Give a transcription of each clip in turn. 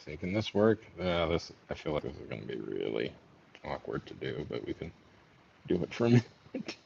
see, can this work? This I feel like this is going to be really awkward to do, but we can do it for a minute.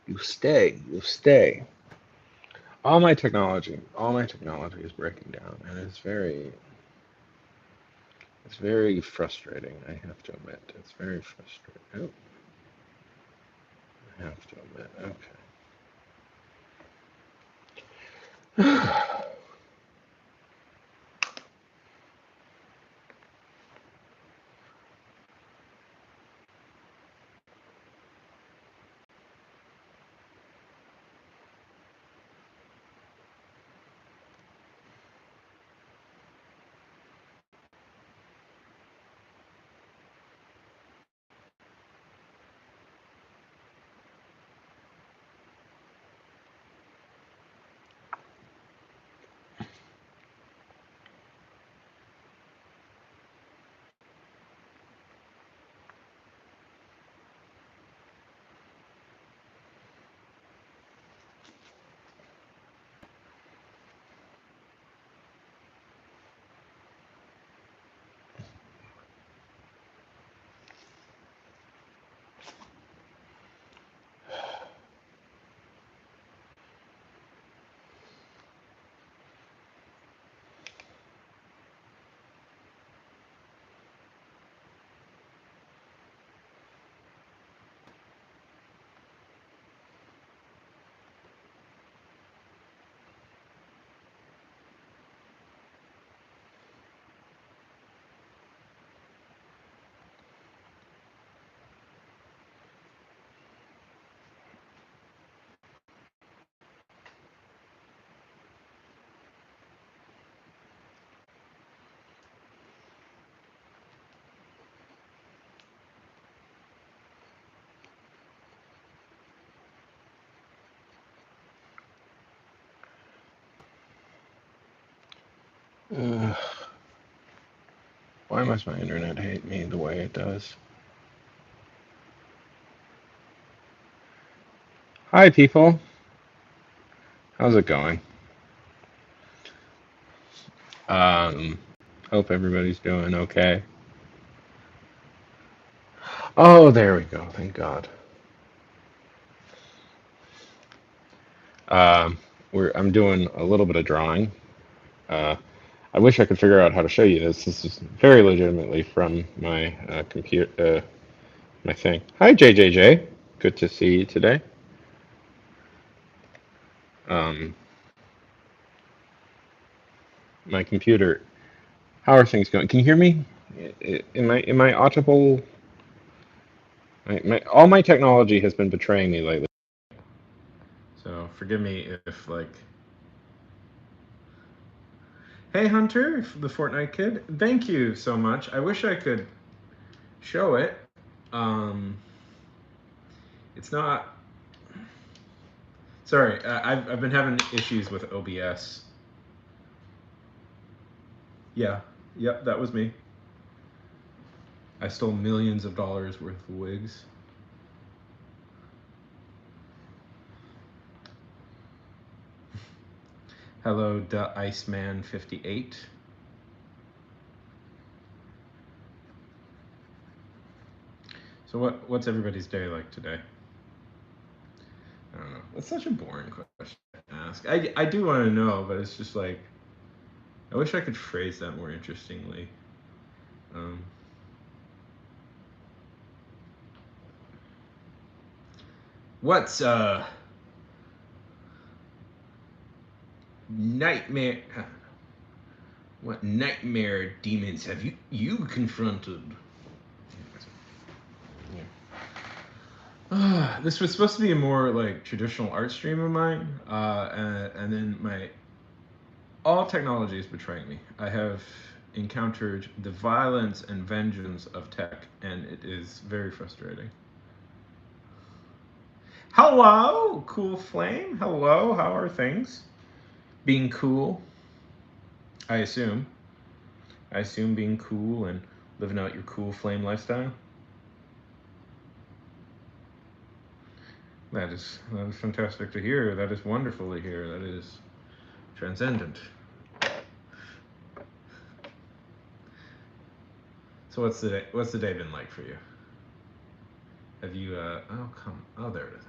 You stay, you stay. All my technology is breaking down, and it's very frustrating. I have to admit, it's very frustrating. Oh, I have to admit. Okay. Uh, why must my internet hate me the way it does? Hi, people. How's it going? Um, hope everybody's doing okay. Oh, there we go. Thank God. Um, I'm doing a little bit of drawing. Uh, I wish I could figure out how to show you this. This is very legitimately from my computer, my thing. Hi, JJJ. Good to see you today. Um, my computer. How are things going? Can you hear me? Am I audible? All my technology has been betraying me lately. So forgive me if like. Hey Hunter, the Fortnite kid. Thank you so much. I wish I could show it. Um, it's not. Sorry, I've been having issues with OBS. Yeah, yep, that was me. I stole millions of dollars worth of wigs. Hello, the Iceman 58. So what's everybody's day like today? I don't know. That's such a boring question to ask. I do want to know, but it's just like I wish I could phrase that more interestingly. Um, what's nightmare? What nightmare demons have you confronted? This was supposed to be a more like traditional art stream of mine, and then my all technology is betraying me. I have encountered the violence and vengeance of tech, and it is very frustrating. Hello, Cool Flame. Hello, how are things? Being cool, I assume. I assume being cool and living out your cool flame lifestyle. That is fantastic to hear. That is wonderful to hear. That is transcendent. So what's the day been like for you? Have you oh there it is.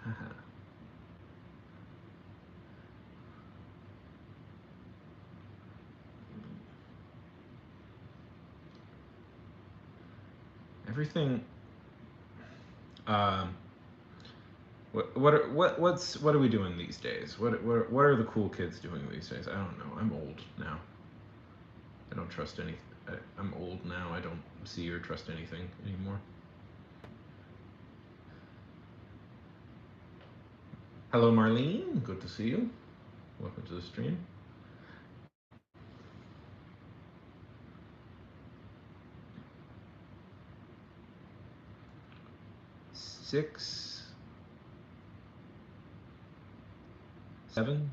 Everything um what are we doing these days? What are the cool kids doing these days? I don't know. I'm old now. I don't trust any. I'm old now. I don't see or trust anything anymore. Hello, Marlene. Good to see you. Welcome to the stream. Six, seven.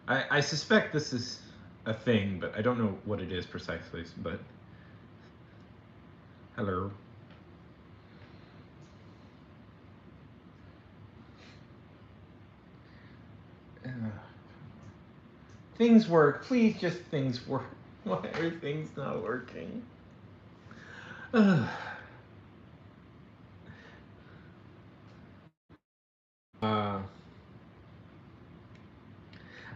I suspect this is a thing, but I don't know what it is precisely. But hello. Things work. Please, just things work. Why are things not working? Uh,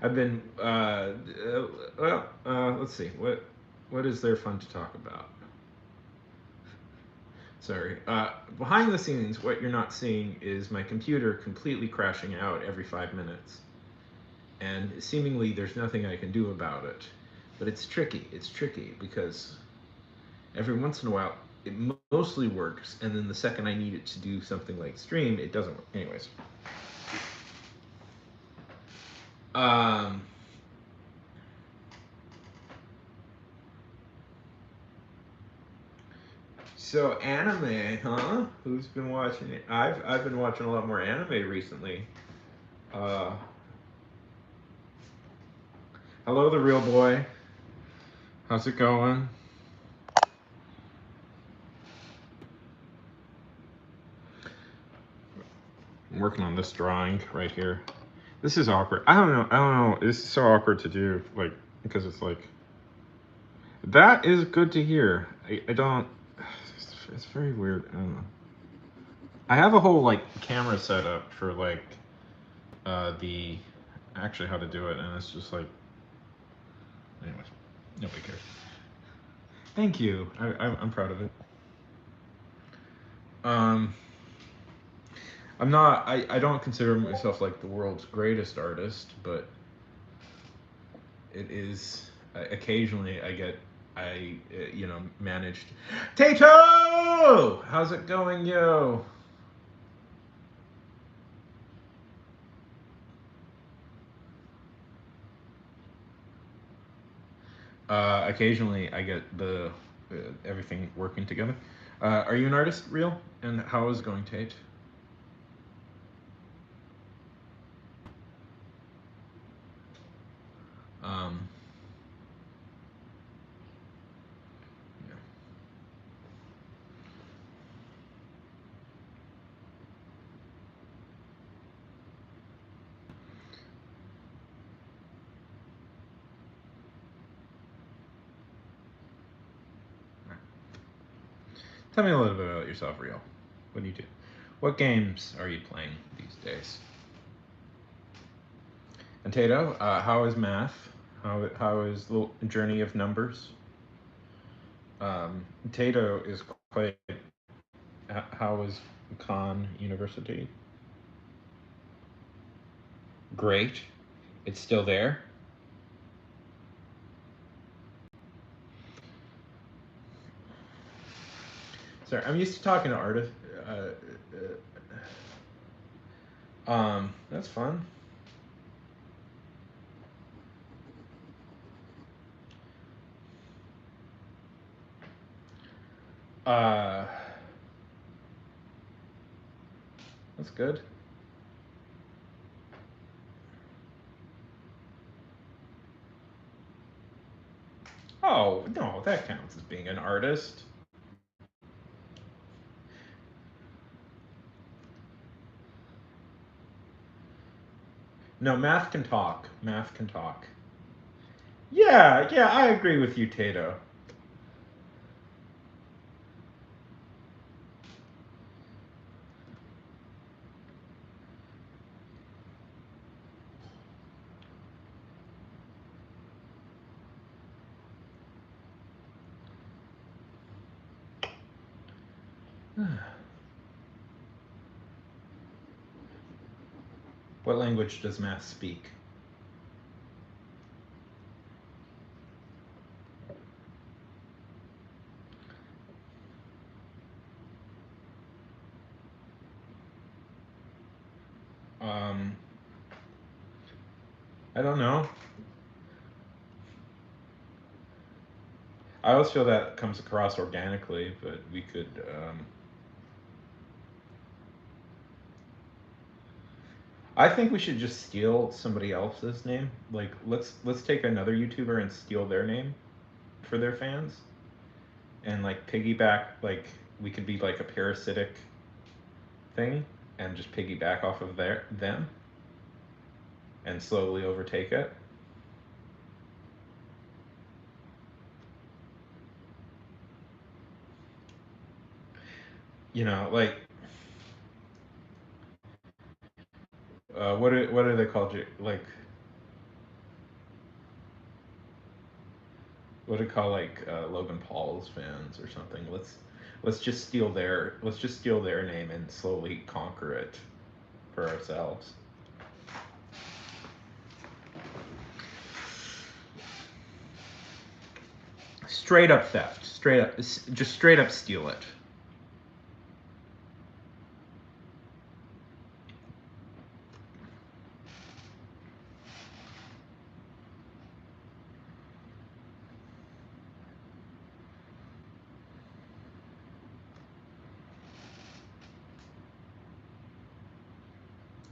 I've been let's see what is there fun to talk about. Sorry. Behind the scenes, what you're not seeing is my computer completely crashing out every 5 minutes, and seemingly there's nothing I can do about it. But it's tricky. It's tricky because every once in a while it mostly works, and then the second I need it to do something like stream, it doesn't work. Anyways. Um, so anime, huh? Who's been watching it? I've been watching a lot more anime recently. Uh, hello, the real boy. How's it going? I'm working on this drawing right here. This is awkward. I don't know. I don't know. This is so awkward to do, like, because it's like that is good to hear. I don't. It's very weird. I don't know. I have a whole like camera setup for like the actually how to do it, and it's just like anyways, nobody cares. Thank you. I'm proud of it. Um, I'm not. I don't consider myself like the world's greatest artist, but it is occasionally I get managed. Tato, how's it going, yo? Occasionally I get the everything working together. Are you an artist, real? And how is it going, Tate? Um, yeah. Tell me a little bit about yourself, real. What do you do? What games are you playing these days? And Tato, how is math? How is the journey of numbers? Tato is quite. How is Khan University? Great. It's still there. Sorry, I'm used to talking to artists. That's fun. Uh, that's good. Oh, no, that counts as being an artist. No, math can talk. Math can talk. Yeah, yeah, I agree with you, Tato. What language does math speak? Um, I don't know. I always feel that comes across organically, but we could. I think we should just steal somebody else's name. Like, let's take another YouTuber and steal their name for their fans, and like piggyback. Like, we could be like a parasitic thing, and just piggyback off of them, and slowly overtake it. You know, like what are they called? Like what do you call like Logan Paul's fans or something? Let's just steal their name and slowly conquer it for ourselves. Straight up theft. Just straight up steal it.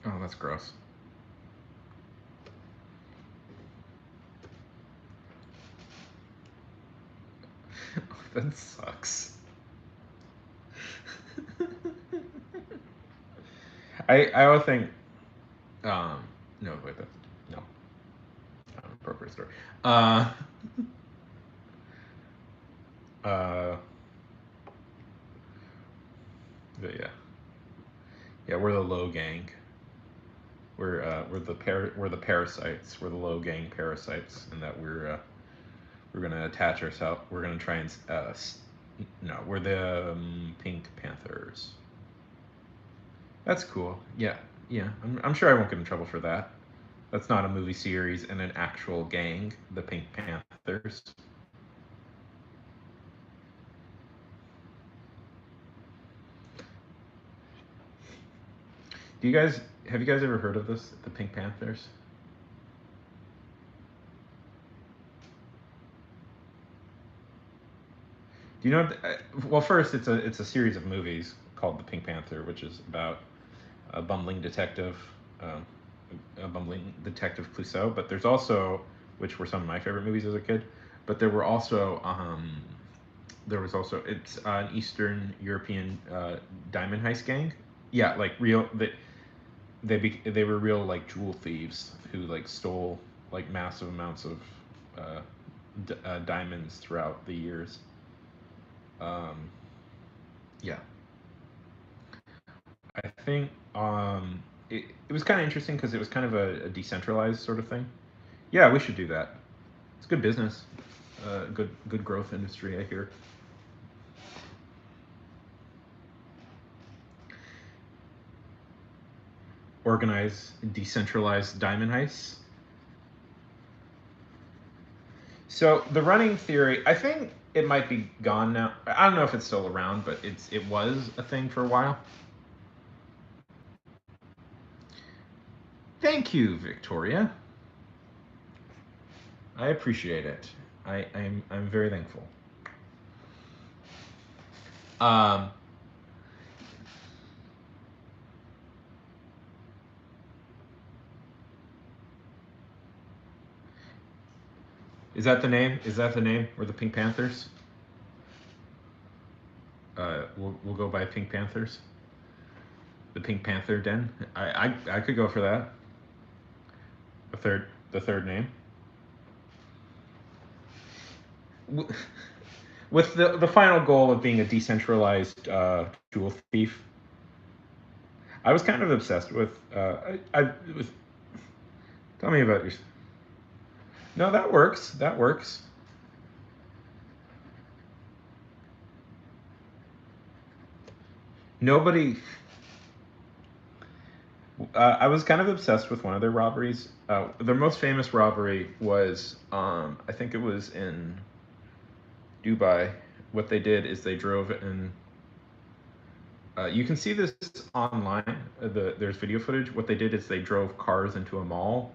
Oh, that's gross. That sucks. I always think no wait that's no appropriate story. Uh uh but yeah we're the low gang. We're the parasites. We're the low gang parasites, and that we're gonna attach ourselves. We're gonna try and no, we're the Pink Panthers. That's cool. Yeah, yeah. I'm sure I won't get in trouble for that. That's not a movie series and an actual gang, the Pink Panthers. Do you guys have you guys ever heard of this, the Pink Panthers? Do you know? Well, first, it's a series of movies called The Pink Panther, which is about a bumbling detective, um, a bumbling detective Clouseau. But there's also, which were some of my favorite movies as a kid. But there was also it's an Eastern European diamond heist gang. Yeah, like real they were real like jewel thieves who like stole like massive amounts of uh, diamonds throughout the years. Um, yeah, I think it was kind of interesting because it was kind of a decentralized sort of thing. Yeah, we should do that. It's good business, good growth industry. I hear. Organize decentralized diamond heists. So the running theory, I think it might be gone now. I don't know if it's still around, but it was a thing for a while. Thank you, Victoria. I appreciate it. I'm very thankful. Um, is that the name? Is that the name? Or the Pink Panthers? We'll go by Pink Panthers. The Pink Panther Den. I could go for that. The third name. With the final goal of being a decentralized jewel thief. I was kind of obsessed with. Tell me about your. No, that works. That works. Nobody. I was kind of obsessed with one of their robberies. Their most famous robbery was, I think it was in Dubai. What they did is they drove in. You can see this online. There's video footage. What they did is they drove cars into a mall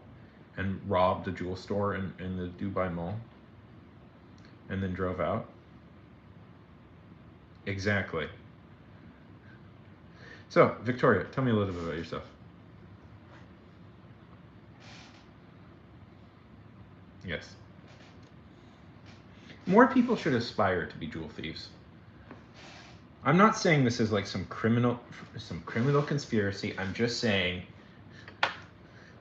and robbed a jewel store in the Dubai mall and then drove out. Exactly. So, Victoria, tell me a little bit about yourself. Yes. More people should aspire to be jewel thieves. I'm not saying this is like some criminal conspiracy. I'm just saying,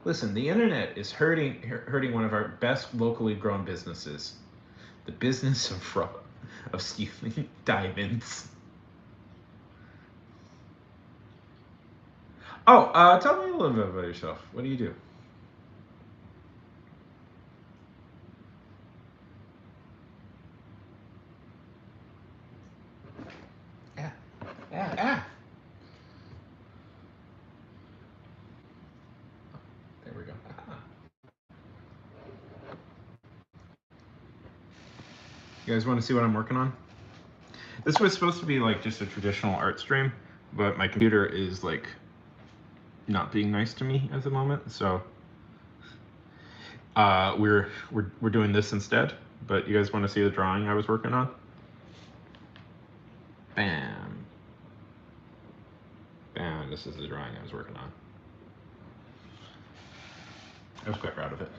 listen, the internet is hurting one of our best locally grown businesses, the business of stealing diamonds. Oh, tell me a little bit about yourself. What do you do? Yeah, yeah. There we go. You guys want to see what I'm working on? This was supposed to be like just a traditional art stream, but my computer is like not being nice to me at the moment, so we're doing this instead. But you guys want to see the drawing I was working on? Bam, bam. This is the drawing I was working on. I was quite proud of it.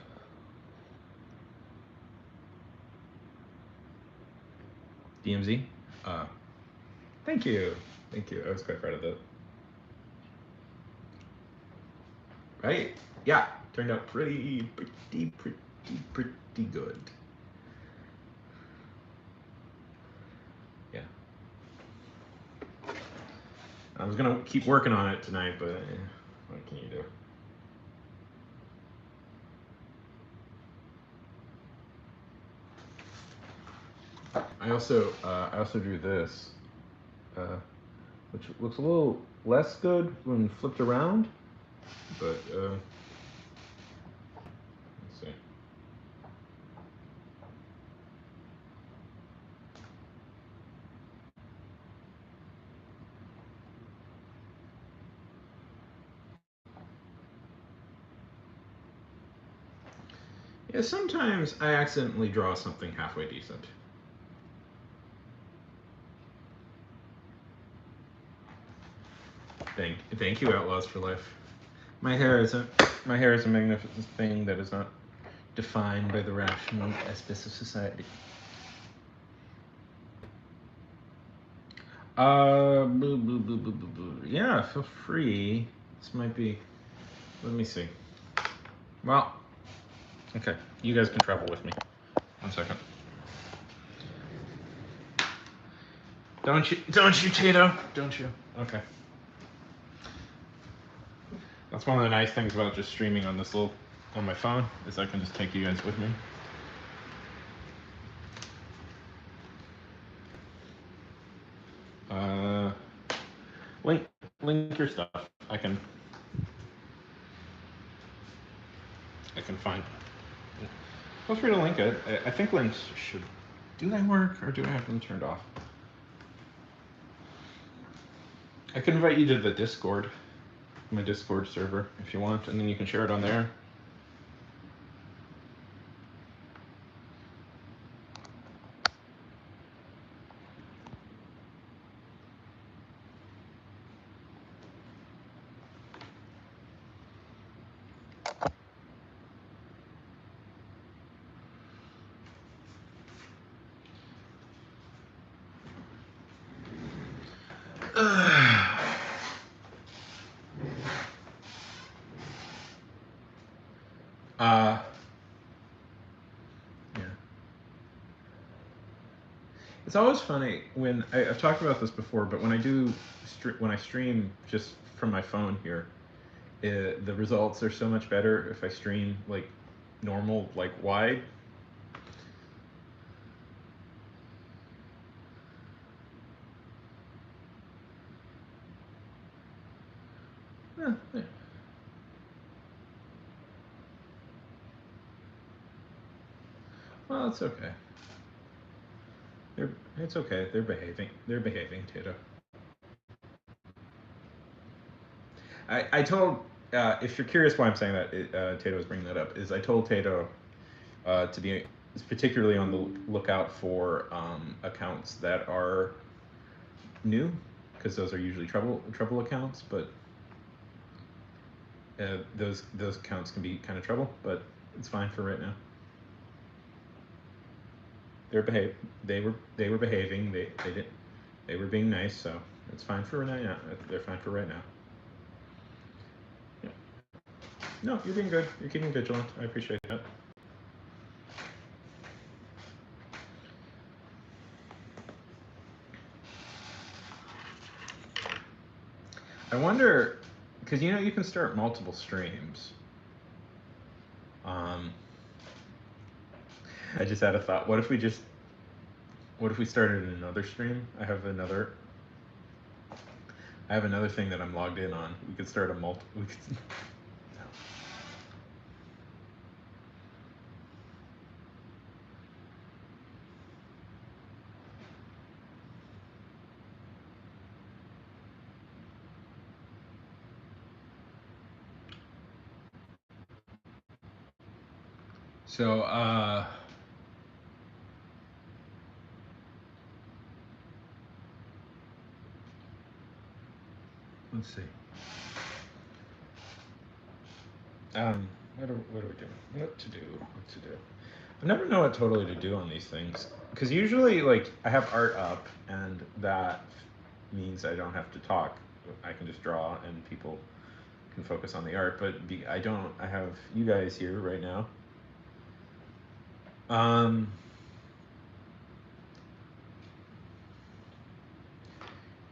DMZ. Thank you, thank you. I was quite proud of that. Right? Yeah, turned out pretty good. Yeah. I was gonna keep working on it tonight, but what can you do? I also drew this, which looks a little less good when flipped around, but let's see. Yeah, sometimes I accidentally draw something halfway decent. Thank you, Outlaws for Life. My hair is a magnificent thing that is not defined by the rational aspects of society. Yeah, feel free. This might be. Let me see. Well, okay. You guys can travel with me. 1 second. Don't you, Tato? Don't you? Okay. That's one of the nice things about just streaming on on my phone is I can just take you guys with me. Link your stuff. I can find. Feel free to link it. I think links should. Do they work or do I have them turned off? I can invite you to the Discord, my Discord server, if you want, and then you can share it on there. Yeah. It's always funny when I've talked about this before, but when I stream just from my phone here, the results are so much better if I stream like normal, like wide. Yeah. Well, it's okay. It's okay. They're behaving. They're behaving, Tato. I told if you're curious why I'm saying that, Tato was bringing that up. Is I told Tato to be particularly on the lookout for accounts that are new, because those are usually trouble accounts. But those accounts can be kind of trouble. But it's fine for right now. They were behaving. They were being nice. So it's fine for right now. They're fine for right now. Yeah. No, you're being good. You're keeping vigilant. I appreciate that. I wonder, because you can start multiple streams. Um, I just had a thought. What if we started another stream? I have another thing that I'm logged in on. We could start a multi. We could. So, let's see. What are we doing? What to do? What to do? I never know what totally to do on these things, because usually, like, I have art up, and that means I don't have to talk. I can just draw, and people can focus on the art. But I don't. I have you guys here right now. Um,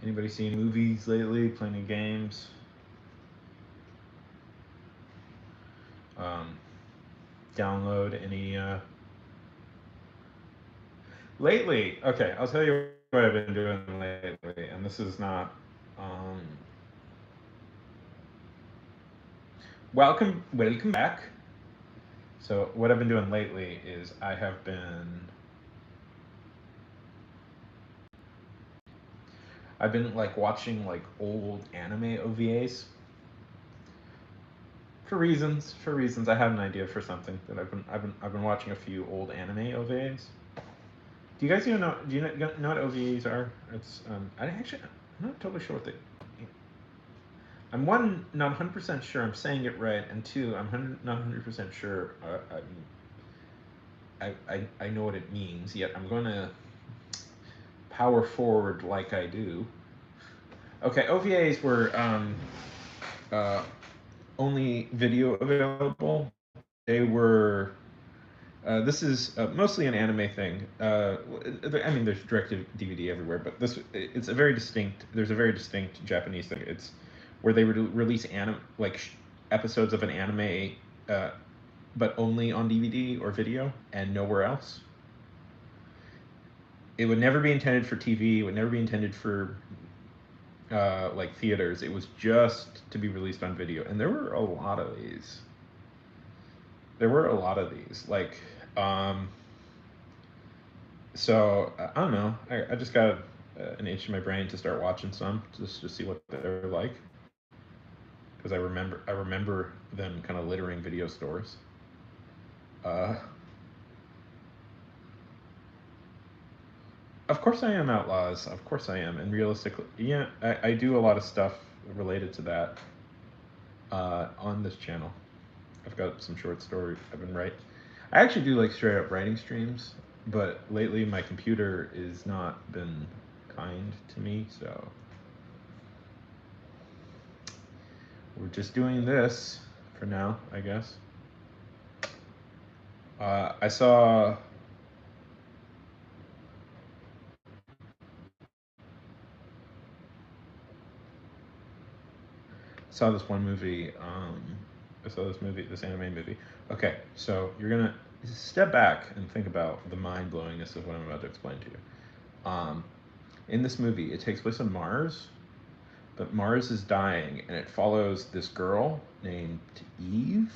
Anybody seen movies lately? Playing any games? Um, Download any lately? Okay, I'll tell you what I've been doing lately, and this is not. Um, welcome back. So what I've been doing lately is I've been like watching like old anime OVAs for reasons. I had an idea for something that I've been watching a few old anime OVAs. Do you guys even know? Do you know what OVAs are? It's I'm not totally sure what they. I'm one, not 100% sure I'm saying it right, and two, not 100% sure I know what it means. Yet I'm going to power forward like I do. Okay, OVAs were uh, only video available. They were. This is mostly an anime thing. I mean, there's direct DVD everywhere, but it's a very distinct. There's a very distinct Japanese thing. It's where they would release episodes of an anime, uh, but only on DVD or video and nowhere else. It would never be intended for TV. It would never be intended for like theaters. It was just to be released on video, and there were a lot of these. There were a lot of these. Like, so I don't know. I just got an itch in my brain to start watching some just to see what they're like, because I remember them kind of littering video stores. Uh, of course I am Outlaws. Of course I am. And realistically, yeah, I do a lot of stuff related to that on this channel. I've got some short stories I've been writing. I actually do like straight up writing streams, but lately my computer has not been kind to me, so we're just doing this for now, I guess. I saw this one movie. I saw this anime movie. Okay, so you're gonna step back and think about the mind blowingness of what I'm about to explain to you. In this movie, it takes place on Mars, but Mars is dying, and it follows this girl named Eve,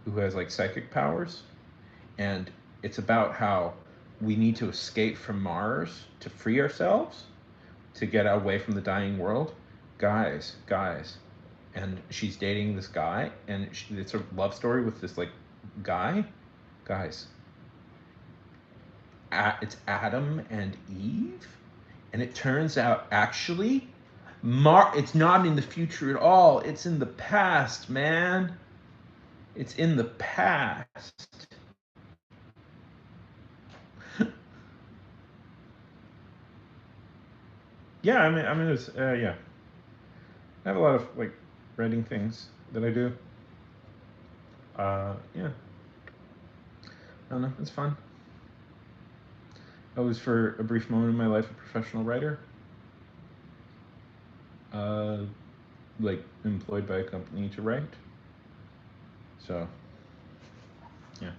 who has like psychic powers, and it's about how we need to escape from Mars to free ourselves, to get away from the dying world. Guys, and she's dating this guy, and it's a love story with this like guy. Guys, it's Adam and Eve, and it turns out actually it's not in the future at all. It's in the past, man. It's in the past. Yeah, I mean, it's yeah. I have a lot of like writing things that I do. Yeah. I don't know. It's fun. I was for a brief moment in my life a professional writer. Like employed by a company to write. So, yeah.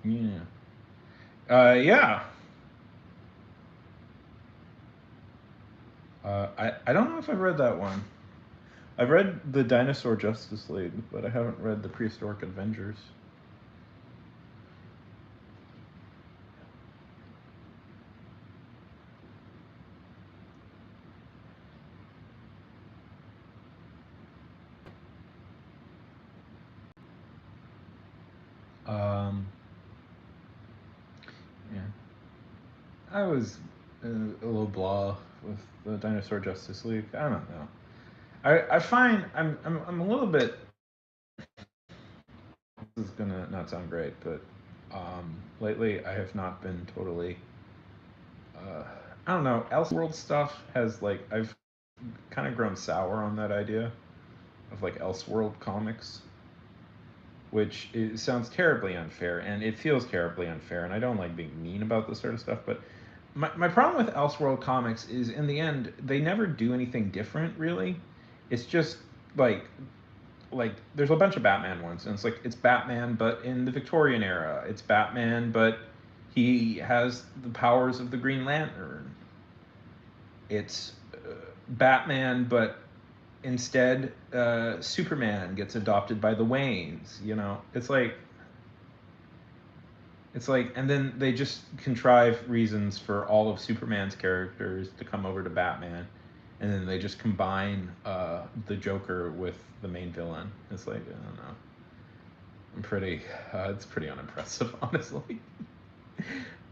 Yeah. Yeah. I don't know if I've read that one. I've read the Dinosaur Justice League, but I haven't read the Prehistoric Avengers. Um, yeah. I was a little blah with the Dinosaur Justice League. I don't know. I find I'm a little bit. This is gonna not sound great, but lately I have not been totally. Uh, I don't know. Elseworld stuff has like I've kind of grown sour on that idea of like Elseworld comics, which sounds terribly unfair, and it feels terribly unfair. And I don't like being mean about this sort of stuff, but my problem with Elseworld comics is in the end they never do anything different really. It's just like there's a bunch of Batman ones, and it's like it's Batman but in the Victorian era. It's Batman but he has the powers of the Green Lantern. It's Batman but instead Superman gets adopted by the Waynes. You know, it's like, and then they just contrive reasons for all of Superman's characters to come over to Batman, and then they just combine the Joker with the main villain. It's like, I don't know. It's pretty unimpressive, honestly.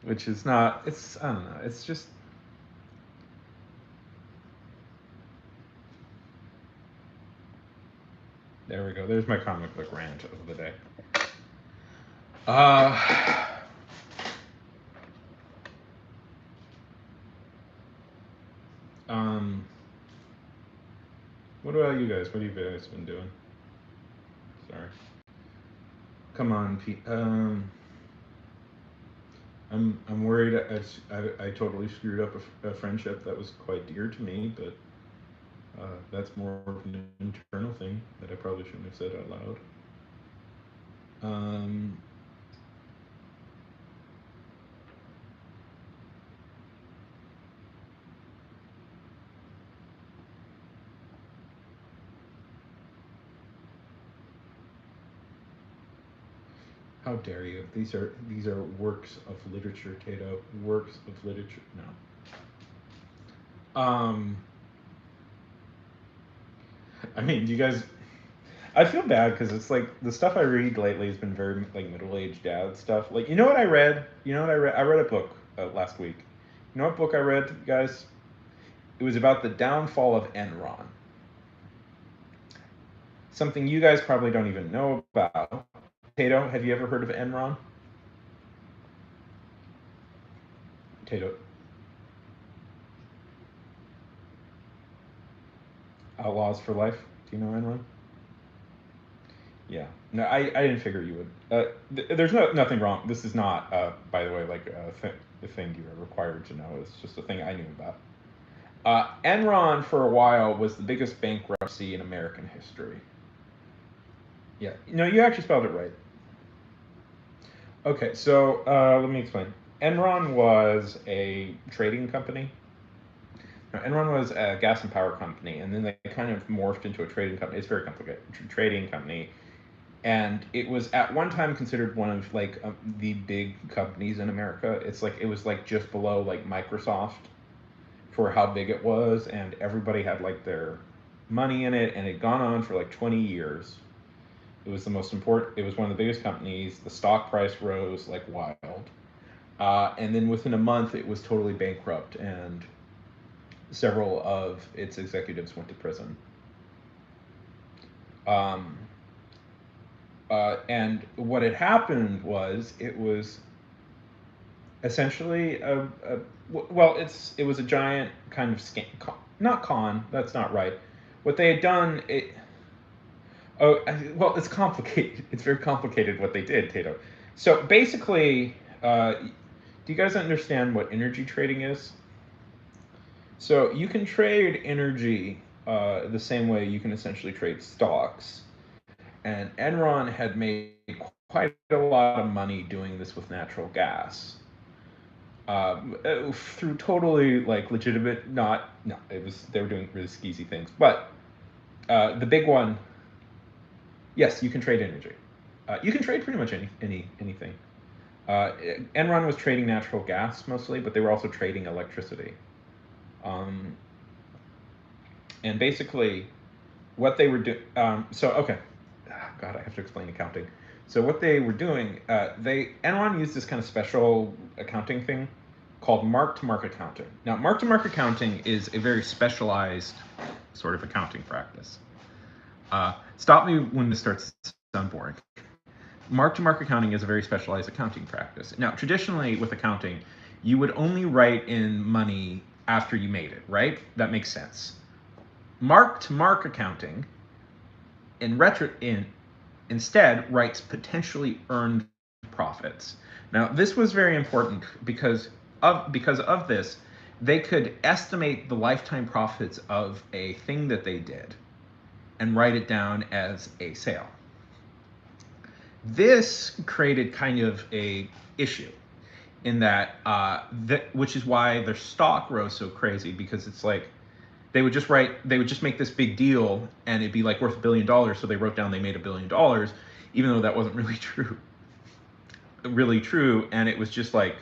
Which is not. It's I don't know. It's just. There we go. There's my comic book rant of the day. Uh, um, what about you guys? What have you guys been doing? Sorry. Come on, Pete. I'm worried I totally screwed up a friendship that was quite dear to me, but that's more of an internal thing that I probably shouldn't have said out loud. Um, how dare you? These are works of literature, Tato. Works of literature. No. I mean, do you guys? I feel bad because it's like the stuff I read lately has been very like middle-aged dad stuff. Like, you know what I read? You know what I read? I read a book last week. You know what book I read, guys? It was about the downfall of Enron. Something you guys probably don't even know about. Tato, have you ever heard of Enron? Tato. Outlaws for Life. Do you know Enron? Yeah. No, I didn't figure you would. There's nothing wrong. This is not, by the way, like a thing you're required to know. It's just a thing I knew about. Enron for a while was the biggest bankruptcy in American history. Yeah. No, you actually spelled it right. Okay, so let me explain. Enron was a trading company. No, Enron was a gas and power company, and then they kind of morphed into a trading company. It's very complicated. Trading company, and it was at one time considered one of like the big companies in America. It's like it was like just below like Microsoft for how big it was, and everybody had like their money in it, and it had gone on for like 20 years. It was the most important. It was one of the biggest companies. The stock price rose like wild, and then within a month, it was totally bankrupt, and several of its executives went to prison. Um, and what had happened was it was essentially well, it was a giant kind of scam, not con. That's not right. What they had done, well, it's complicated. It's very complicated what they did, Tato. So basically, do you guys understand what energy trading is? So you can trade energy the same way you can essentially trade stocks. And Enron had made quite a lot of money doing this with natural gas. Through totally like legitimate, not no, it was they were doing really skeezy things. But the big one, yes, you can trade energy. You can trade pretty much anything. Uh, Enron was trading natural gas mostly, but they were also trading electricity. Um, and basically, what they were doing. So okay, God, I have to explain accounting. So what they were doing, they Enron used this kind of special accounting thing called mark-to-market accounting. Now, mark-to-market accounting is a very specialized sort of accounting practice. Stop me when this starts to sound boring. Mark-to-market accounting is a very specialized accounting practice. Now, traditionally with accounting, you would only write in money after you made it, right? That makes sense. Mark-to-market accounting instead writes potentially earned profits. Now, this was very important because of this, they could estimate the lifetime profits of a thing that they did and write it down as a sale. This created kind of a issue in that, which is why their stock rose so crazy, because it's like they would just make this big deal and it'd be like worth $1 billion. So they wrote down they made $1 billion, even though that wasn't really true. And it was just like,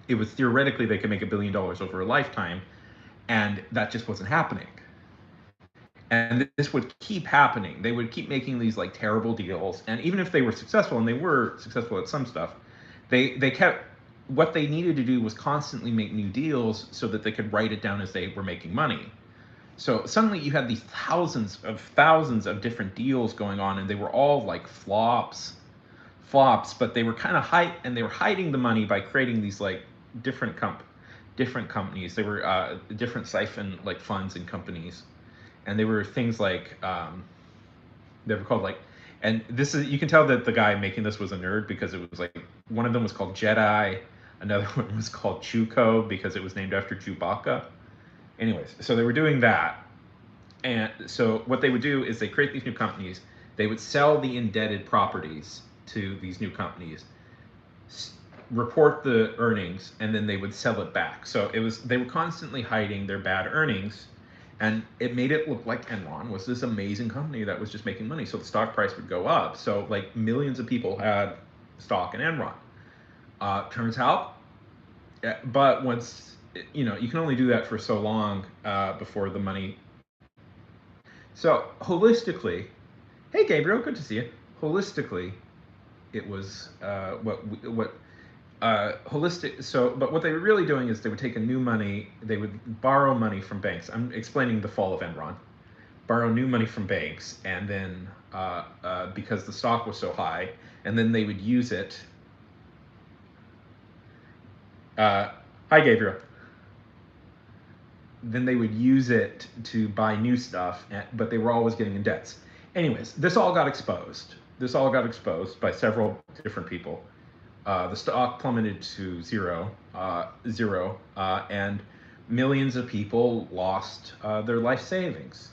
it was theoretically they could make $1 billion over a lifetime, and that just wasn't happening. And this would keep happening. They would keep making these like terrible deals, and even if they were successful, and they were successful at some stuff, they kept what they needed to do was constantly make new deals so that they could write it down as they were making money. So suddenly you had these thousands of different deals going on, and they were all like flops, but they were kind of and they were hiding the money by creating these like different different companies. They were different siphon like funds and companies, and they were things like they were called like, and this is, you can tell that the guy making this was a nerd, because it was like one of them was called Jedi, another one was called Chuko because it was named after Chewbacca. Anyways, so they were doing that. And so what they would do is they create these new companies. They would sell the indebted properties to these new companies, report the earnings, and then they would sell it back. So they were constantly hiding their bad earnings, and it made it look like Enron was this amazing company that was just making money. So the stock price would go up. So like millions of people had stock in Enron. Turns out, but once you can only do that for so long before the money. So holistically, hey Gabriel, good to see you. Holistically, it was what holistic. So, but what they were really doing is they would take a new money, they would borrow money from banks. I'm explaining the fall of Enron. Borrow new money from banks, and then because the stock was so high, and then they would use it. Hi, Gabriel. Then they would use it to buy new stuff, but they were always getting in debts. Anyways, this all got exposed. This all got exposed by several different people. The stock plummeted to zero, and millions of people lost their life savings.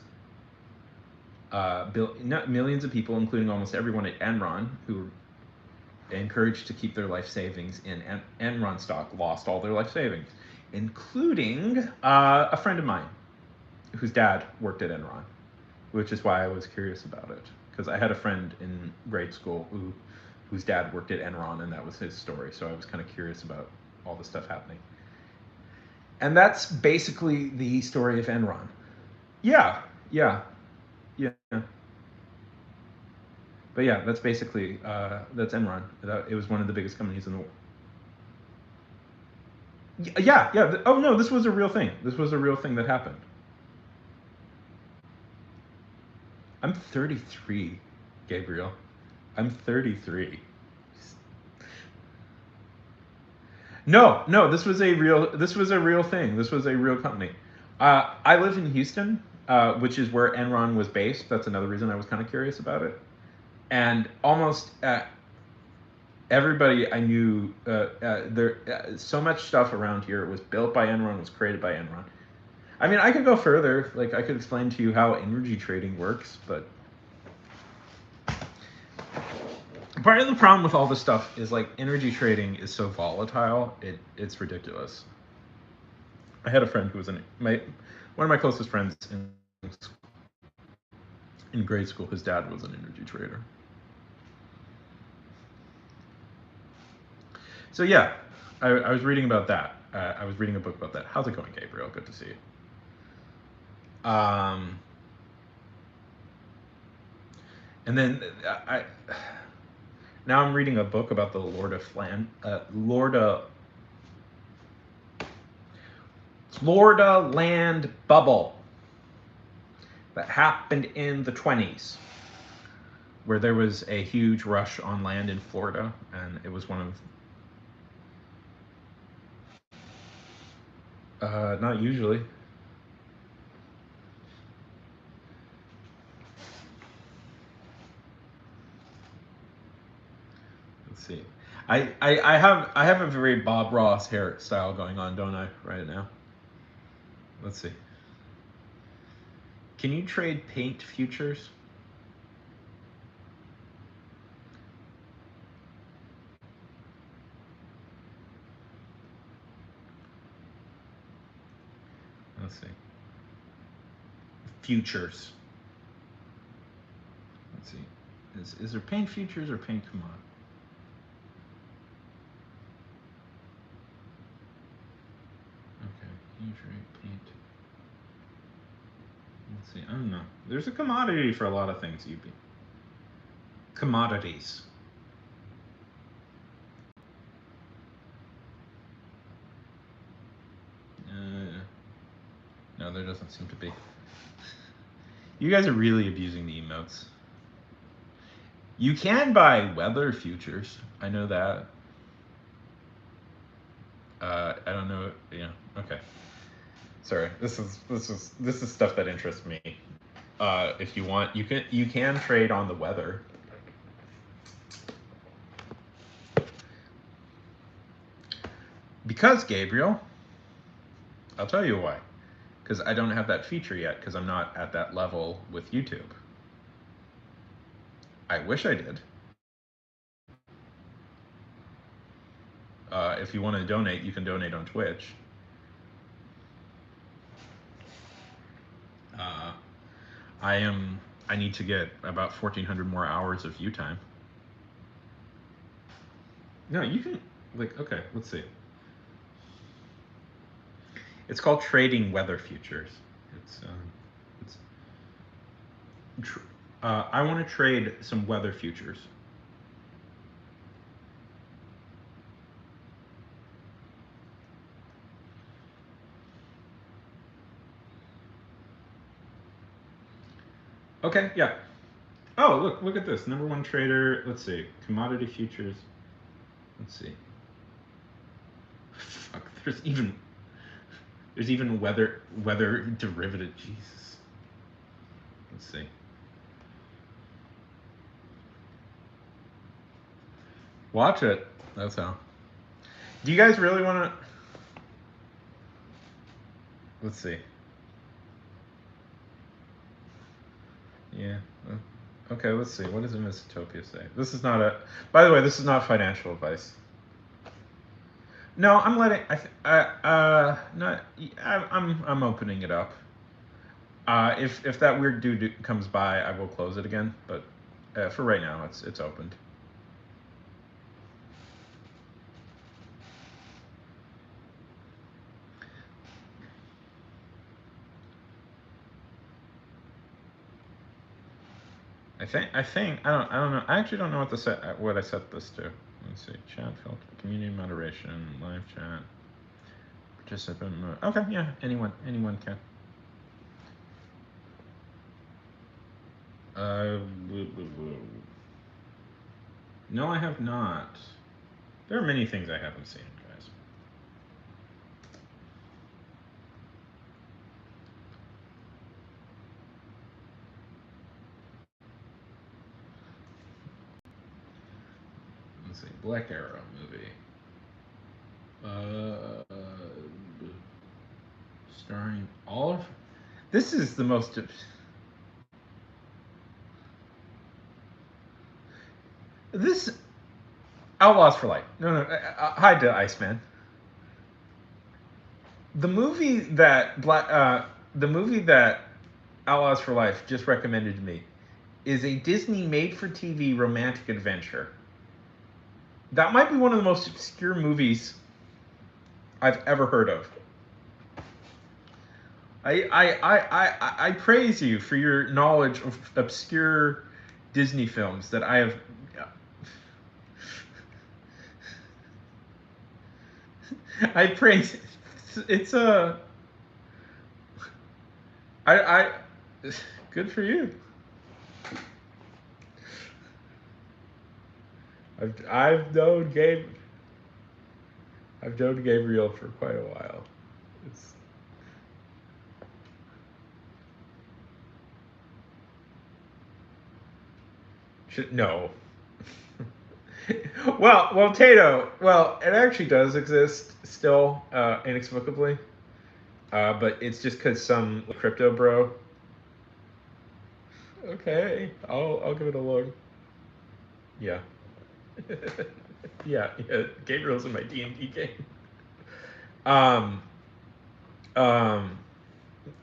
Millions of people, including almost everyone at Enron, who were encouraged to keep their life savings in Enron stock, lost all their life savings, including a friend of mine whose dad worked at Enron, which is why I was curious about it. Because I had a friend in grade school whose dad worked at Enron, and that was his story. So I was kind of curious about all the stuff happening. And that's basically the story of Enron. Yeah, yeah, yeah. But yeah, that's basically that's Enron. It was one of the biggest companies in the world. Yeah, yeah. Oh no, this was a real thing. This was a real thing that happened. I'm 33, Gabriel. I'm 33. No, no, this was a real. This was a real thing. This was a real company. I live in Houston, which is where Enron was based. That's another reason I was kind of curious about it. And almost everybody I knew, there, so much stuff around here was built by Enron, was created by Enron. I mean, I could go further. Like, I could explain to you how energy trading works, but part of the problem with all this stuff is like energy trading is so volatile. It's ridiculous. I had a friend who was one of my closest friends in grade school. His dad was an energy trader. So yeah, I was reading about that. I was reading a book about that. How's it going, Gabriel? Good to see you. And then I now I'm reading a book about the Florida land bubble that happened in the 20s, where there was a huge rush on land in Florida, and it was one of not usually. Let's see. I have a very Bob Ross hairstyle going on, don't I, right now? Let's see. Can you trade paint futures? Let's see. Futures. Let's see. Is there paint futures or paint commodity? Okay. Can you trade paint? Let's see. I don't know. There's a commodity for a lot of things, UB. Commodities. No, there doesn't seem to be. You guys are really abusing the emotes. You can buy weather futures. I know that. I don't know. Yeah. Okay. Sorry. This is stuff that interests me. If you want, you can trade on the weather. Because Gabriel, I'll tell you why. Because I don't have that feature yet. Because I'm not at that level with YouTube. I wish I did. If you want to donate, you can donate on Twitch. Uh, I need to get about 1,400 more hours of view time. No, you can, like, okay, let's see. It's called trading weather futures. It's I want to trade some weather futures. Okay, yeah. Oh, look at this. Number one trader. Let's see. Commodity futures. Let's see. There's even there's even weather derivative. Jesus. Let's see. Watch it. That's how. Do you guys really want to? Let's see. Yeah. Okay, let's see. What does Misotopia say? This is not a. By the way, this is not financial advice. No, I'm letting. Not. I'm opening it up. If that weird dude comes by, I will close it again. But for right now, it's opened. I think I don't know. I actually don't know what I set this to. Let's see. Chat filter, community moderation, live chat, participant mode. Okay, yeah, anyone can. No, I have not. There are many things I haven't seen, guys. Let's see. Black Arrow movie. Starring all of. This is the most. This Outlaws for Life. No. Hi to Iceman. The movie that Outlaws for Life just recommended to me is a Disney made-for-TV romantic adventure. That might be one of the most obscure movies I've ever heard of. I praise you for your knowledge of obscure Disney films that I have. I praise. It's a. I. Good for you. I've known Gabriel for quite a while. No. well, Tato. Well, it actually does exist still, inexplicably. But it's just because some crypto bro. Okay, I'll give it a look. Yeah. yeah. Gabriel's in my D&D game.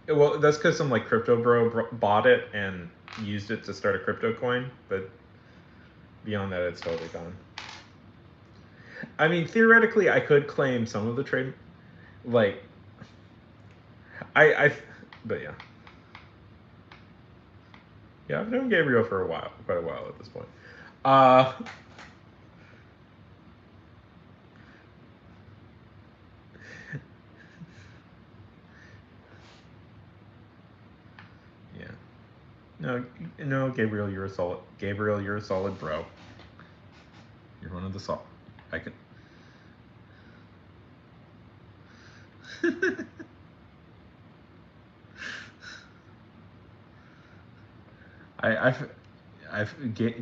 Well, that's because some crypto bro bought it and used it to start a crypto coin, but beyond that, it's totally gone. I mean, theoretically, I could claim some of the trade, like, but yeah. Yeah, I've known Gabriel for quite a while at this point. Yeah. No, Gabriel, you're a solid. Gabriel, you're a solid bro. You're one of the solid. I can.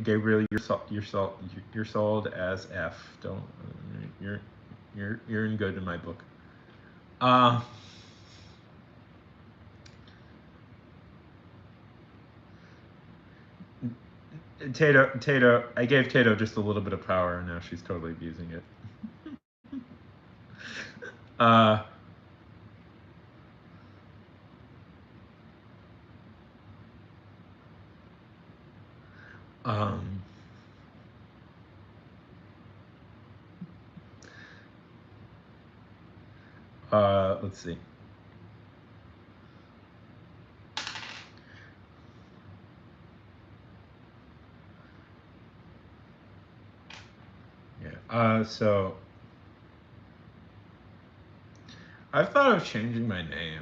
Gabriel, you're solid as F. Don't you're in good in my book. Tato, I gave Tato just a little bit of power, and now she's totally abusing it. Let's see. Yeah. So I've thought of changing my name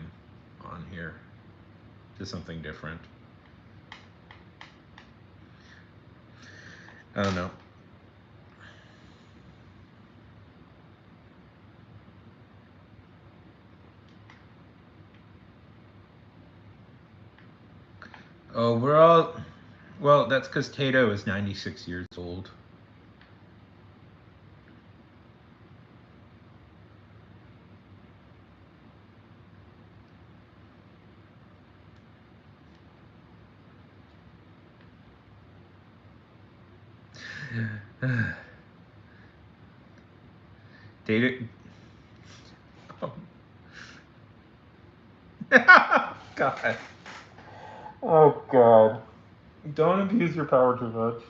on here to something different. I don't know. Oh, we're all. Well, that's because Tato is 96 years old. Tato. Oh. God. Oh, God. Don't abuse your power too much.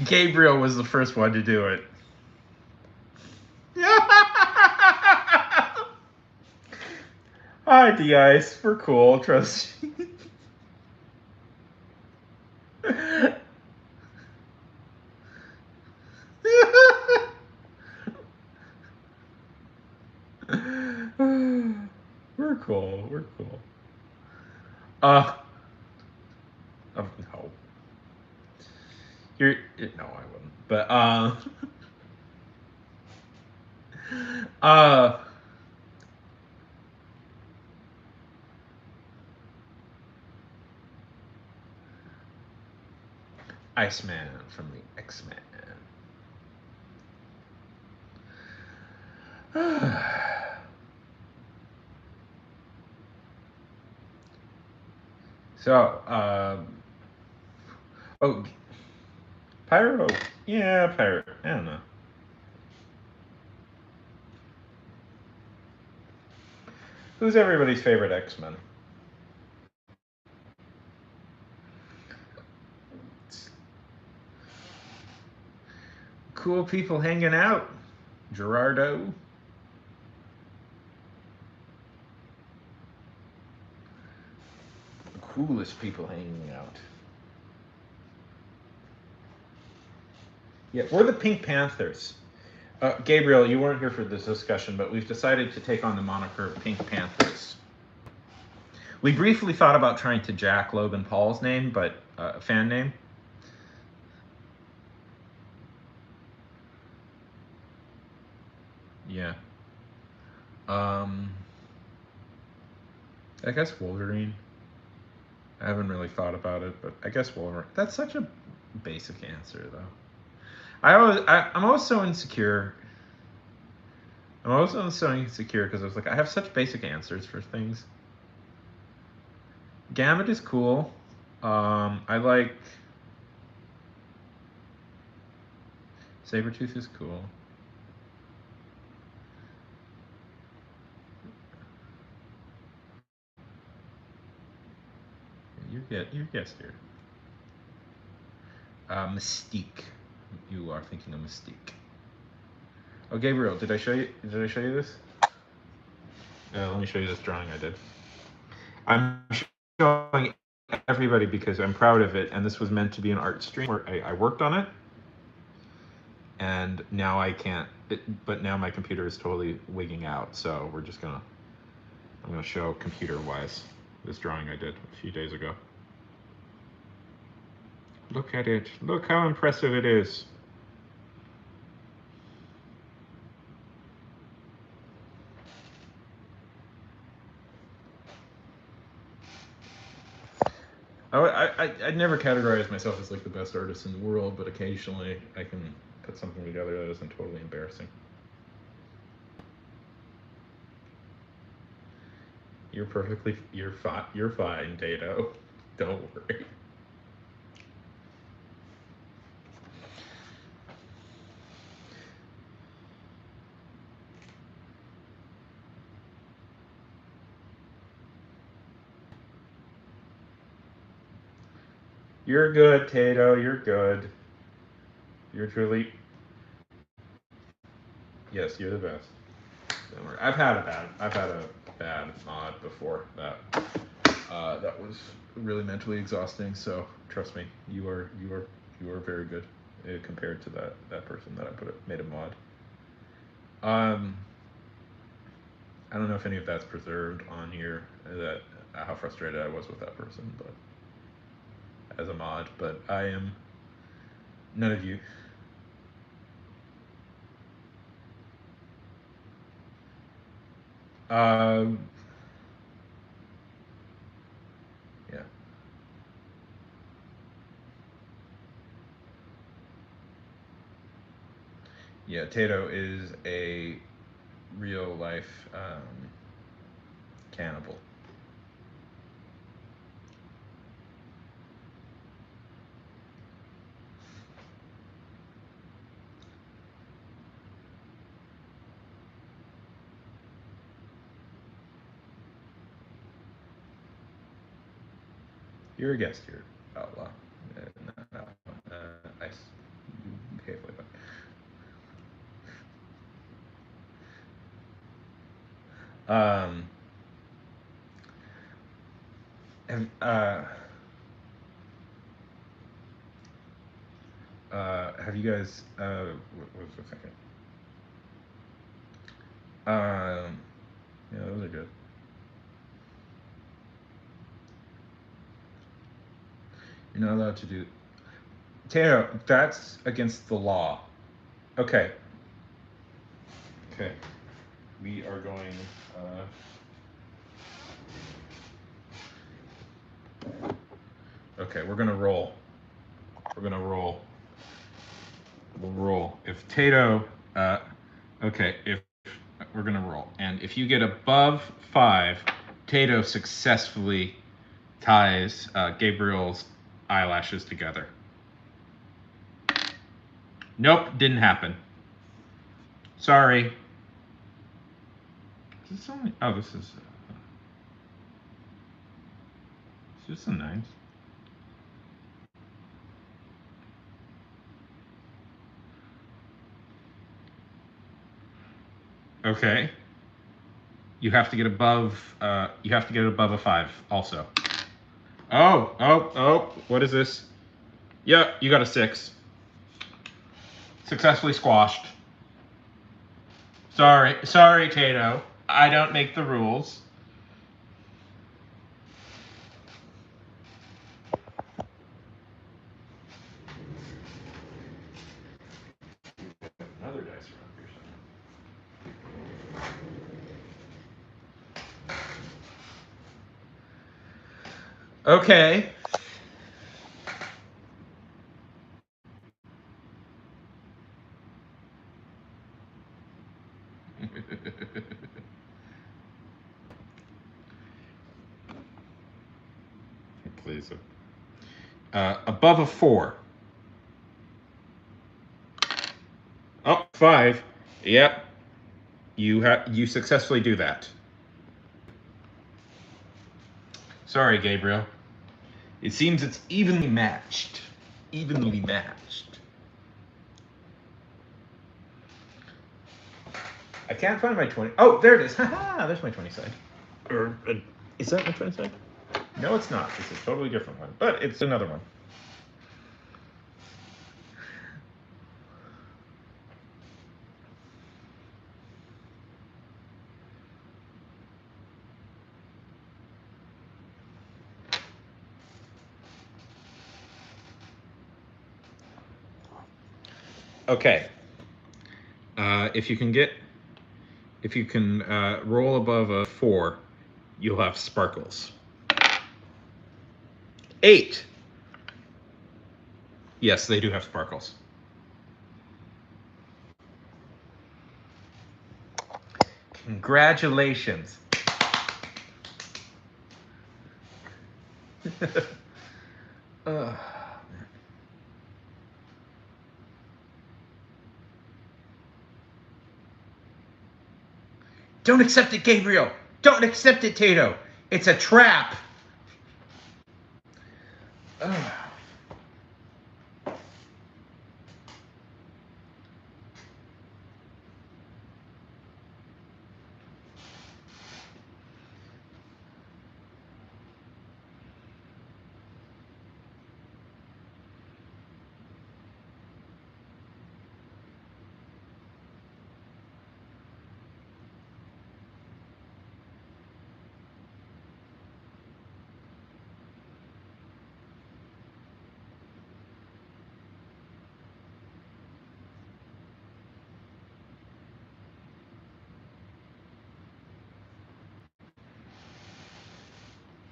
Gabriel was the first one to do it. Hi, D-Ice. We're cool. Trust me. We're cool. We're cool. No. You're no, I wouldn't. But uh, Iceman from the X-Men. So, oh, Pyro. Yeah, Pyro. I don't know. Who's everybody's favorite X-Men? Cool people hanging out. Gerardo. The coolest people hanging out. Yeah, we're the Pink Panthers. Gabriel, you weren't here for this discussion, but we've decided to take on the moniker Pink Panthers. We briefly thought about trying to jack Logan Paul's name, but fan name. Yeah. I guess Wolverine. I haven't really thought about it, but I guess Wolverine. That's such a basic answer, though. I'm always so insecure. I'm also so insecure because I was like, I have such basic answers for things. Gambit is cool. I like Sabretooth is cool. You guessed here. Mystique. You are thinking of Mystique. Oh, Gabriel, did I show you? Did I show you this? Let me show you this drawing I did. I'm showing everybody because I'm proud of it, and this was meant to be an art stream where I worked on it, and now I can't. But now my computer is totally wigging out, so I'm gonna show computer-wise this drawing I did a few days ago. Look at it. Look how impressive it is. I'd never categorize myself as like the best artist in the world, but occasionally I can put something together that isn't totally embarrassing. You're fine, Tato. Don't worry. You're good, Tato. You're good. You're truly. Yes, you're the best. gonna work. I've had a bad mod before that was really mentally exhausting. So trust me, you are very good compared to that person that made a mod. I don't know if any of that's preserved on here. That how frustrated I was with that person, but as a mod. But I am none of you. Yeah. Yeah, Tato is a real life cannibal. You're a guest here, outlaw. Not outlaw. Ice. You behave like that. Have you guys? What was the second? Yeah, those are good. You're not allowed to do. Tato, that's against the law. Okay. Okay. We are going. Okay, we're gonna roll. We're gonna roll. We'll roll. If Tato, okay, if we're gonna roll, and if you get above 5, Tato successfully ties Gabriel's eyelashes together. Nope, didn't happen. Sorry. Is this only? Oh, this is. It's just a 9. Okay. You have to get above. You have to get above a 5 also. Oh! What is this? Yep, you got a 6. Successfully squashed. Sorry, Tato. I don't make the rules. Another dice around here somewhere. Okay. Please. Above a 4. Oh, 5. Yep. You successfully do that. Sorry, Gabriel. It seems it's evenly matched. Evenly matched. I can't find my 20. Oh, there it is. Haha, there's my 20 side. Or is that my 20 side? No, it's not. It's a totally different one, but it's another one. Okay. If you can roll above a 4, you'll have sparkles. 8. Yes, they do have sparkles. Congratulations. Don't accept it, Gabriel. Don't accept it, Tato. It's a trap.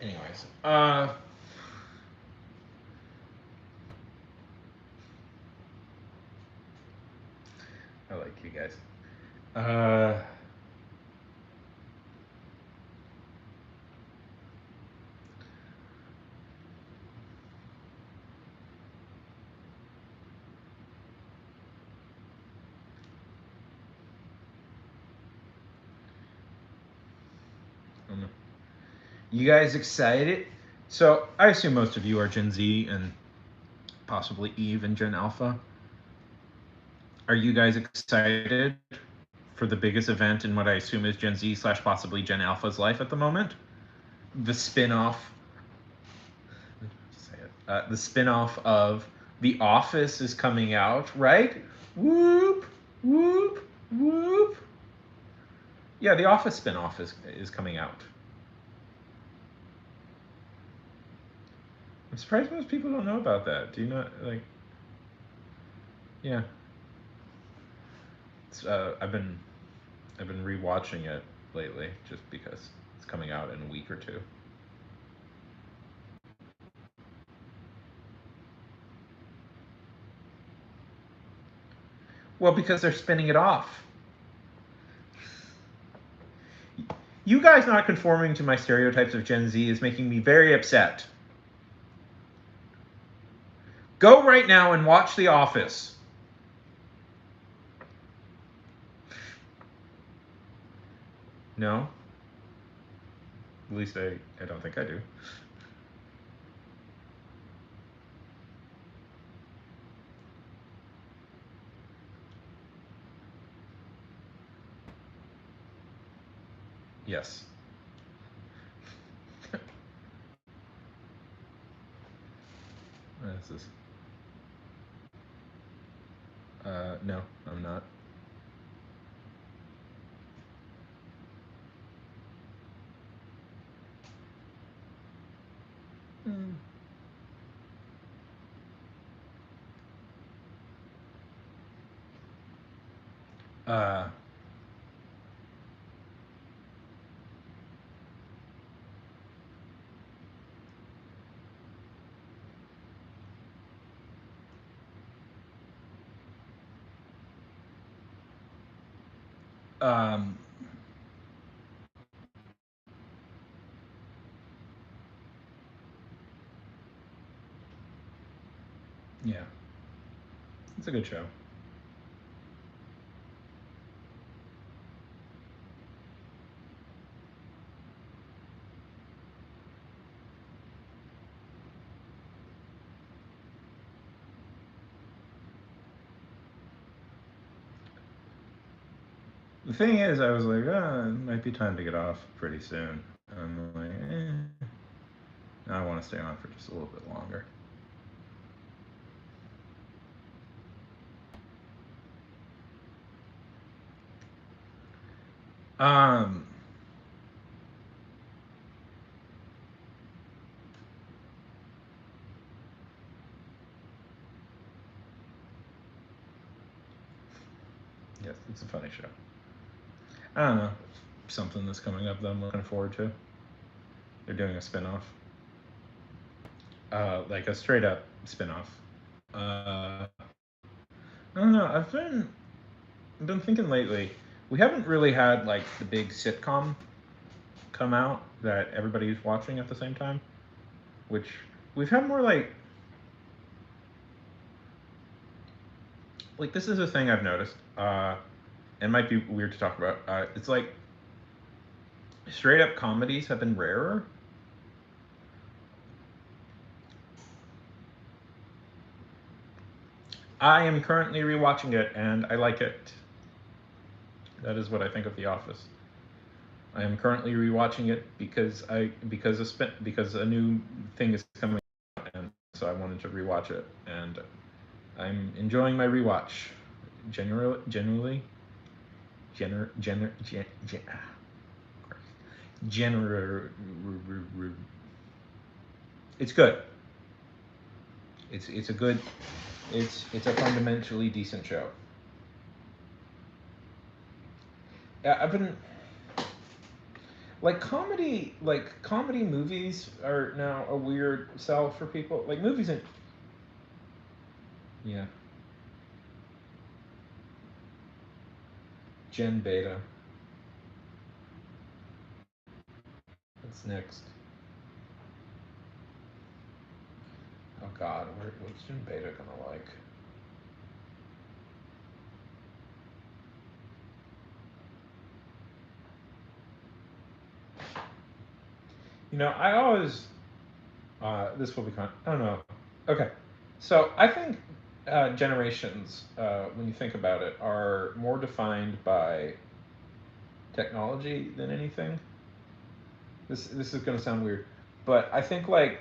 Anyways, I like you guys. I don't know. You guys excited? So I assume most of you are Gen Z and possibly Eve and Gen Alpha. Are you guys excited for the biggest event in what I assume is Gen Z / possibly Gen Alpha's life at the moment? The spin-off. The spin-off of The Office is coming out, right? Whoop, whoop, whoop. Yeah, The Office spin-off is coming out. I'm surprised most people don't know about that. Do you not like? Yeah, I've been rewatching it lately just because it's coming out in a week or two. Well, because they're spinning it off. You guys not conforming to my stereotypes of Gen Z is making me very upset. Go right now and watch The Office. No? At least I don't think I do. Yes. This is. No, I'm not. Mm. Uh, um, yeah, it's a good show. The thing is, I was like, it might be time to get off pretty soon. I'm like, I want to stay on for just a little bit longer. Um, yes, it's a funny show. I don't know, something that's coming up that I'm looking forward to. They're doing a spin-off, like a straight up spin-off. I don't know. I've been thinking lately. We haven't really had like the big sitcom come out that everybody's watching at the same time, which we've had more like this is a thing I've noticed. It might be weird to talk about. It's like straight up comedies have been rarer. I am currently rewatching it and I like it. That is what I think of The Office. I am currently rewatching it because a new thing is coming out, and so I wanted to rewatch it, and I'm enjoying my rewatch. Generally, gener, gener, gen, gen, gener, it's good. It's a good. It's a fundamentally decent show. Yeah, comedy movies are now a weird sell for people. Like movies and yeah, Gen Beta. What's next? Oh God, what's Gen Beta gonna like? I always this will be I don't know. Okay, so I think generations, when you think about it, are more defined by technology than anything. This is going to sound weird, but I think like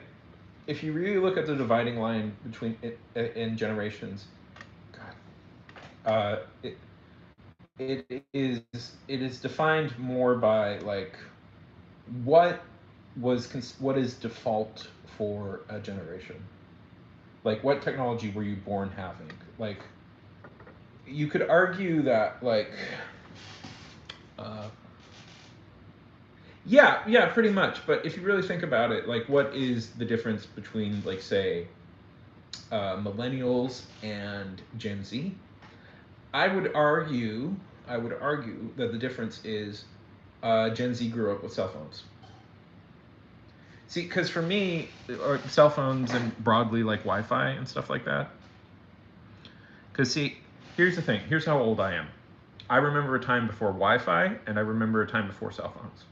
if you really look at the dividing line between in generations, God, it is it is defined more by like what what is default for a generation. Like what technology were you born having? Like you could argue that like uh, yeah, yeah, pretty much. But if you really think about it, like, what is the difference between, like, say, millennials and Gen Z? I would argue, I would argue that the difference is Gen Z grew up with cell phones. See, because for me, or cell phones and broadly like Wi-Fi and stuff like that. Because see, here's the thing. Here's how old I am. I remember a time before Wi-Fi, and I remember a time before cell phones.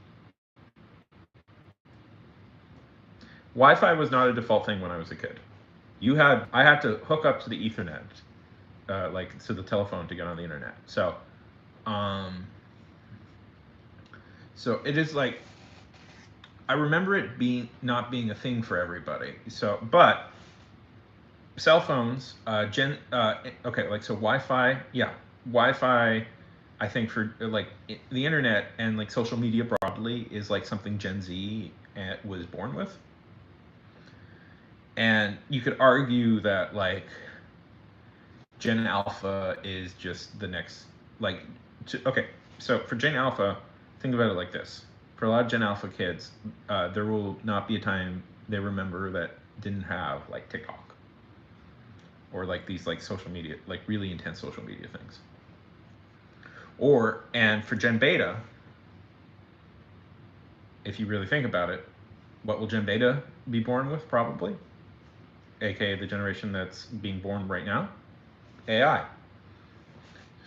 Wi-Fi was not a default thing when I was a kid. I had to hook up to the Ethernet, like to the telephone to get on the internet. Um, so it is like I remember it being not being a thing for everybody. But cell phones, okay, like so Wi-Fi, yeah, Wi-Fi. I think for like the internet and like social media broadly is like something Gen Z was born with, and you could argue that like Gen Alpha is just the next, like, okay, so for Gen Alpha, think about it like this. For a lot of Gen Alpha kids, there will not be a time they remember that didn't have, like, TikTok or, like, these, like, social media, like, really intense social media things. And for Gen Beta, if you really think about it, what will Gen Beta be born with, probably? AKA the generation that's being born right now? AI.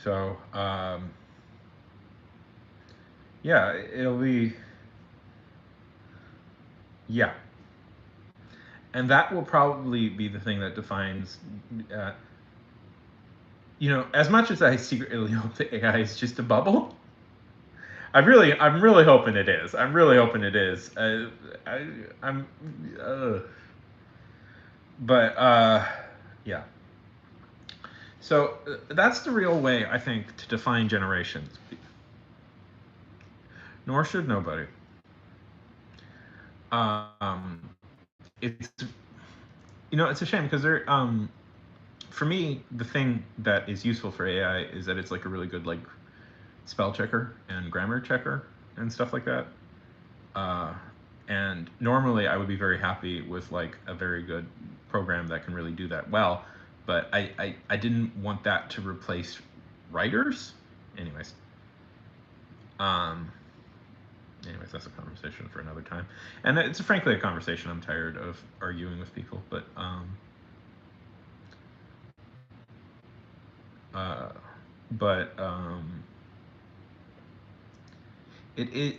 So, yeah, it'll be, yeah. And that will probably be the thing that defines, uh, as much as I secretly hope that AI is just a bubble, I'm really hoping it is. I'm really hoping it is. I'm, uh, but yeah. So that's the real way I think to define generations. Nor should nobody. Um, it's it's a shame because for me, the thing that is useful for AI is that it's like a really good like spell checker and grammar checker and stuff like that. Uh, and normally I would be very happy with like a very good program that can really do that well, but I didn't want that to replace writers. Anyways, um, that's a conversation for another time, and it's frankly a conversation I'm tired of arguing with people. Uh, but it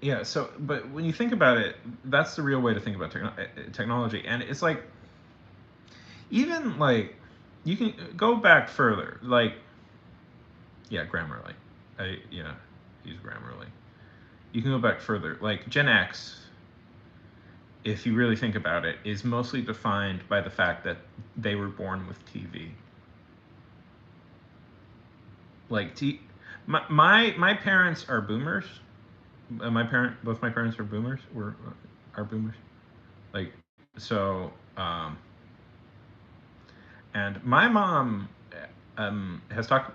yeah. So, but when you think about it, that's the real way to think about technology, and it's like even like you can go back further, like yeah, Grammarly. Use Grammarly. You can go back further, like Gen X. If you really think about it, is mostly defined by the fact that they were born with TV. Like my parents are boomers. Both my parents are boomers. Are boomers. Like so. And my mom has talked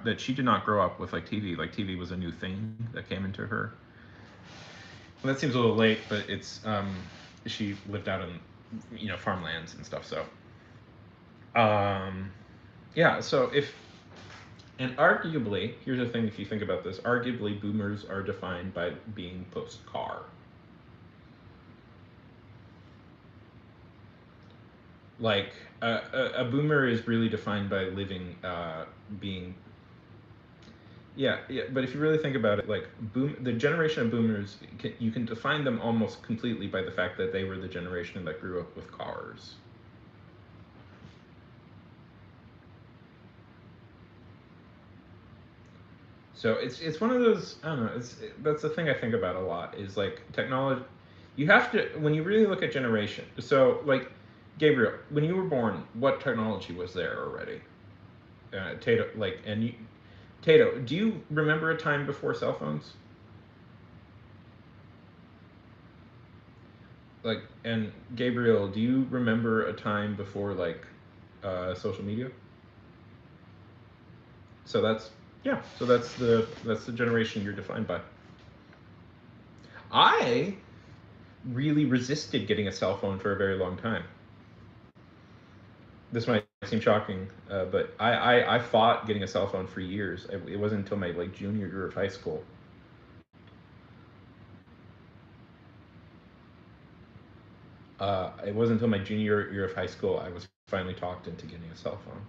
that she did not grow up with like TV. Like TV was a new thing that came into her. that seems a little late, but it's she lived out in farmlands and stuff. So yeah. So if and arguably, here's the thing: if you think about this, arguably boomers are defined by being post-car. Like a boomer is really defined by living, being. Yeah, yeah, but if you really think about it, like the generation of boomers, you can define them almost completely by the fact that they were the generation that grew up with cars. So it's one of those, I don't know. That's the thing I think about a lot is like technology. You have to, when you really look at generation. So like Gabriel, when you were born, what technology was there already? Tato, like and you, Tato, do you remember a time before cell phones? Like, and Gabriel, do you remember a time before like social media? So that's, yeah. So that's the generation you're defined by. I really resisted getting a cell phone for a very long time. This might seem shocking, but I fought getting a cell phone for years. It wasn't until my like junior year of high school. It wasn't until my junior year of high school I was finally talked into getting a cell phone.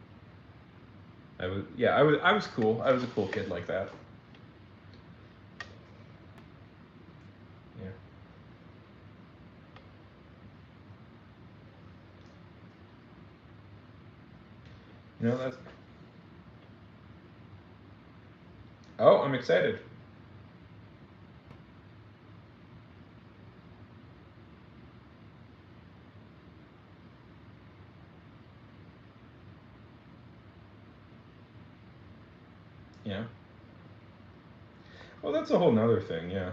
I was cool. I was a cool kid like that. Yeah. That's. Oh, I'm excited. Yeah. Well, that's a whole nother thing. Yeah.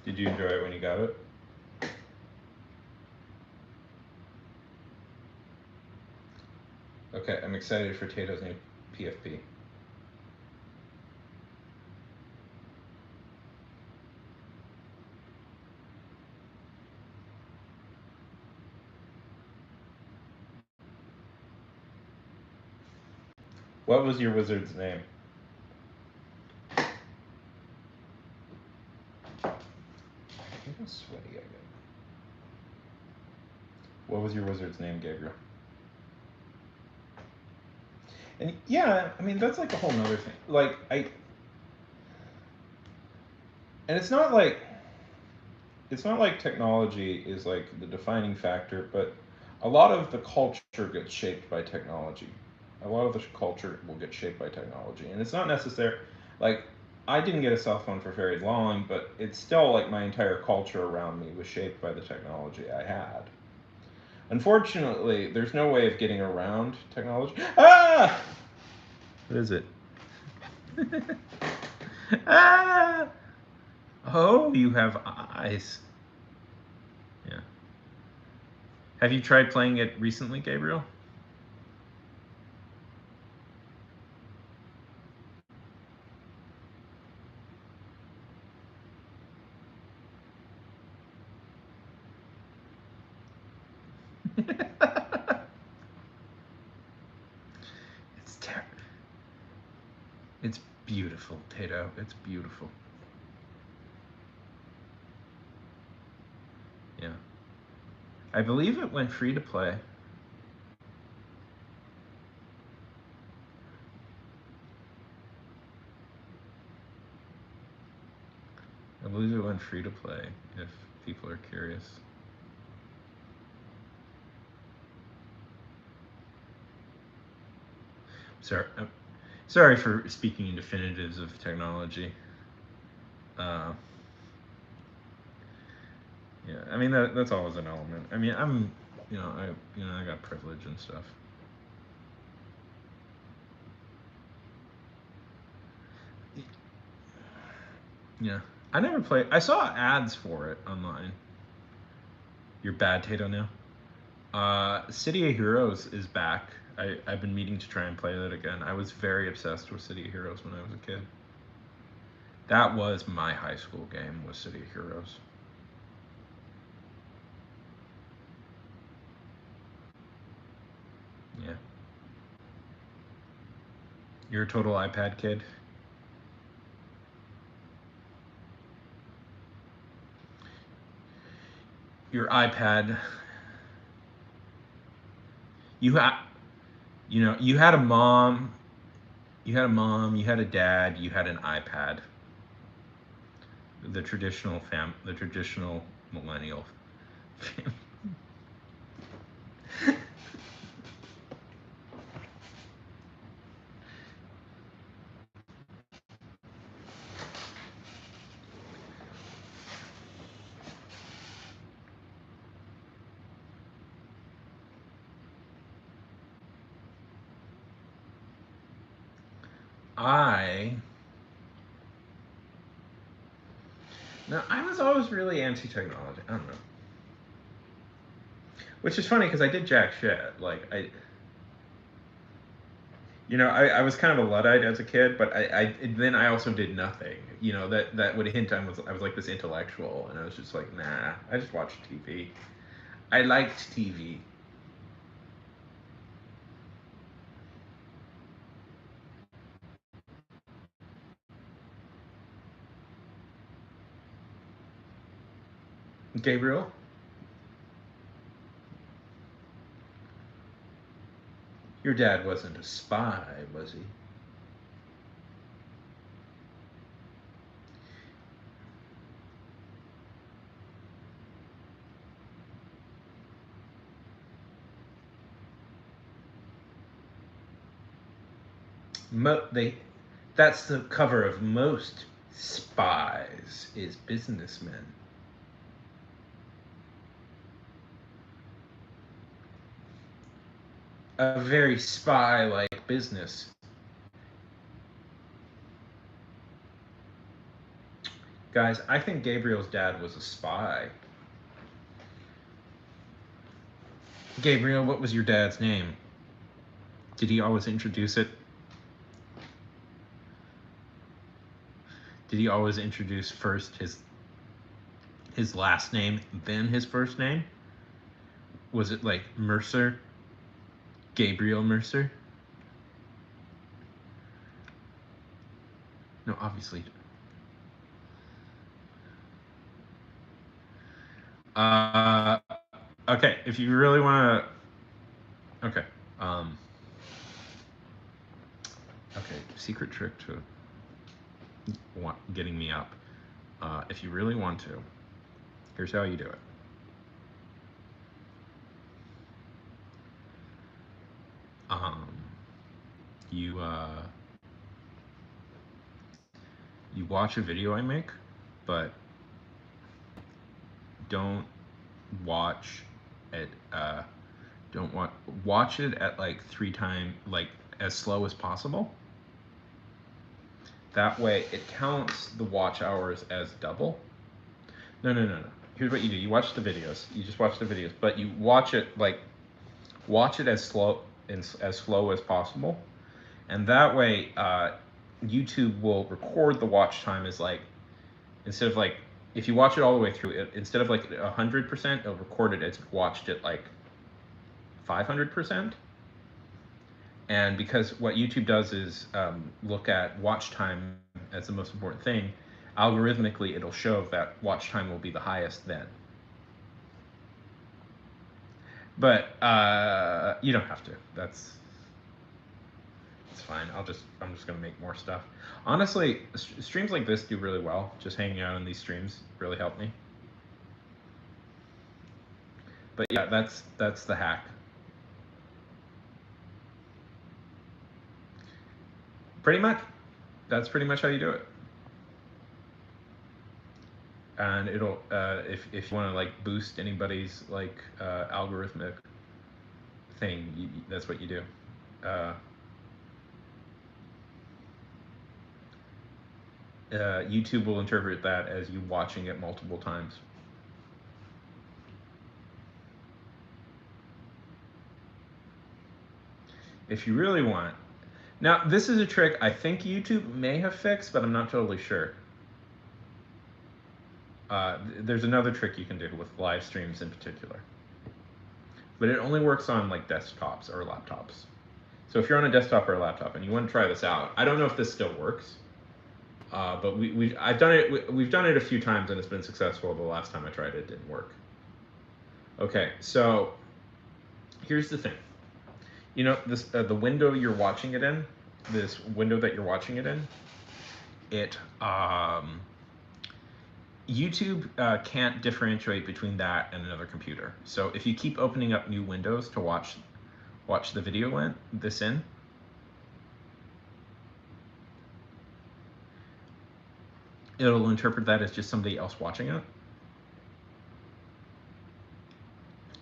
Did you enjoy it when you got it? Okay, I'm excited for Tato's new PFP. What was your wizard's name? Look how sweaty I get. What was your wizard's name, Gabriel? And yeah, I mean that's like a whole nother thing. Like and it's not like technology is like the defining factor, but a lot of the culture gets shaped by technology. A lot of the culture will get shaped by technology, and it's not necessary. Like I didn't get a cell phone for very long, but it's still like my entire culture around me was shaped by the technology I had. Unfortunately, there's no way of getting around technology. Ah! What is it? Ah! Oh, you have eyes. Yeah. Have you tried playing it recently, Gabriel? It's terrible. It's beautiful, Tato. It's beautiful. Yeah. I believe it went free to play. I believe it went free to play if people are curious. Sorry, sorry for speaking in definitives of technology. Uh, yeah, I mean that's always an element. I mean, I got privilege and stuff. Yeah, I never played. I saw ads for it online. You're bad, Tato now. City of Heroes is back. I've been meaning to try and play that again. I was very obsessed with City of Heroes when I was a kid. That was my high school game, was City of Heroes. Yeah. You're a total iPad kid? Your iPad. You had, you had a mom. You had a mom. You had a dad. You had an iPad. The traditional millennial. I No, I was always really anti-technology. I don't know. Which is funny because I did jack shit. Like I was kind of a luddite as a kid, but then I also did nothing. That would hint I was like this intellectual, and I was just like, nah. I just watched TV. I liked TV. Gabriel, your dad wasn't a spy, was he? They That's the cover of most spies is businessmen. A very spy-like business. Guys, I think Gabriel's dad was a spy. Gabriel, what was your dad's name? Did he always introduce it? Did he always introduce first his last name, then his first name? Was it like Mercer? Gabriel Mercer? No, obviously. Uh, okay, if you really want to. Okay. Um, okay, secret trick to getting me up. If you really want to, here's how you do it. Um, you you watch a video I make, but don't watch it. Don't watch it at like 3 times, like as slow as possible. That way, it counts the watch hours as double. No, no, no, no. Here's what you do: you watch the videos. You just watch the videos, but you watch it as slow as possible, and that way, YouTube will record the watch time as like instead of like if you watch it all the way through, instead of like 100%, it'll record it as watched it like 500%. And because what YouTube does is look at watch time as the most important thing, algorithmically it'll show that watch time will be the highest then. But you don't have to. It's fine. I'm just gonna make more stuff. Honestly, streams like this do really well. Just hanging out on these streams really help me. But yeah, that's the hack. Pretty much, that's pretty much how you do it. And it'll if you want to like boost anybody's like algorithmic thing, that's what you do. Uh, YouTube will interpret that as you watching it multiple times. if you really want. Now, this is a trick I think YouTube may have fixed, but I'm not totally sure. There's another trick you can do with live streams in particular. But it only works on like desktops or laptops. So if you're on a desktop or a laptop and you want to try this out, I don't know if this still works. But I've done it. We've done it a few times and it's been successful. The last time I tried it didn't work. Okay, so here's the thing. You know this the window you're watching it in. This window that you're watching it in. It YouTube can't differentiate between that and another computer. So if you keep opening up new windows to watch the video in, it'll interpret that as just somebody else watching it.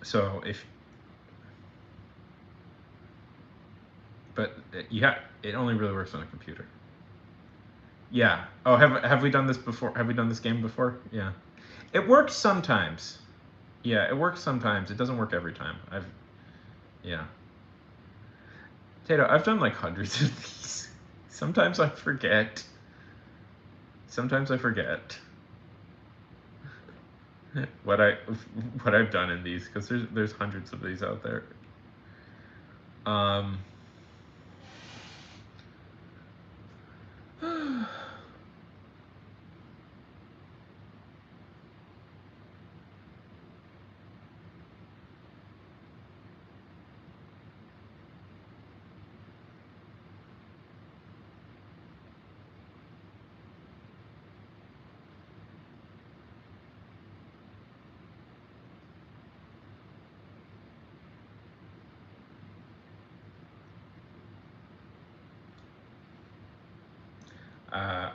So but it only really works on a computer. Yeah. Oh, have we done this before? Have we done this game before? Yeah. It works sometimes. Yeah, it works sometimes. It doesn't work every time. Yeah. Tato, I've done like hundreds of these. Sometimes I forget. What I've done in these, because there's hundreds of these out there.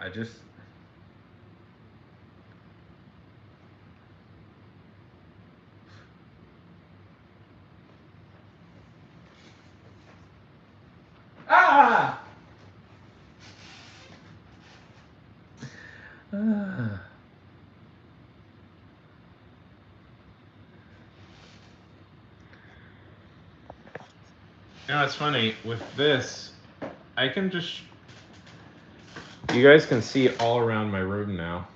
I just You know, it's funny with this. I can just. You guys can see all around my room now.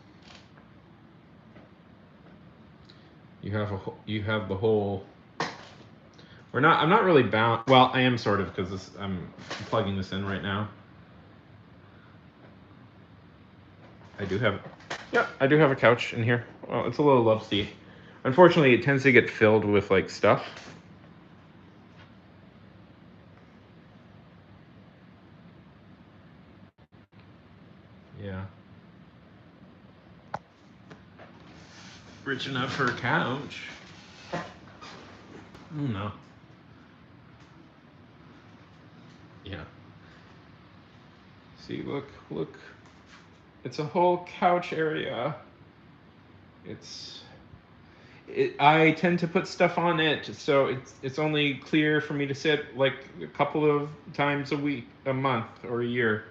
You have the whole. I'm not really bound. Well, I am sort of because I'm plugging this in right now. I do have a couch in here. Well, it's a little love seat. Unfortunately, it tends to get filled with like stuff. Yeah. Rich enough for a couch. Oh no. Yeah. See, look. It's a whole couch area. I tend to put stuff on it, so it's only clear for me to sit like a couple of times a week, a month, or a year.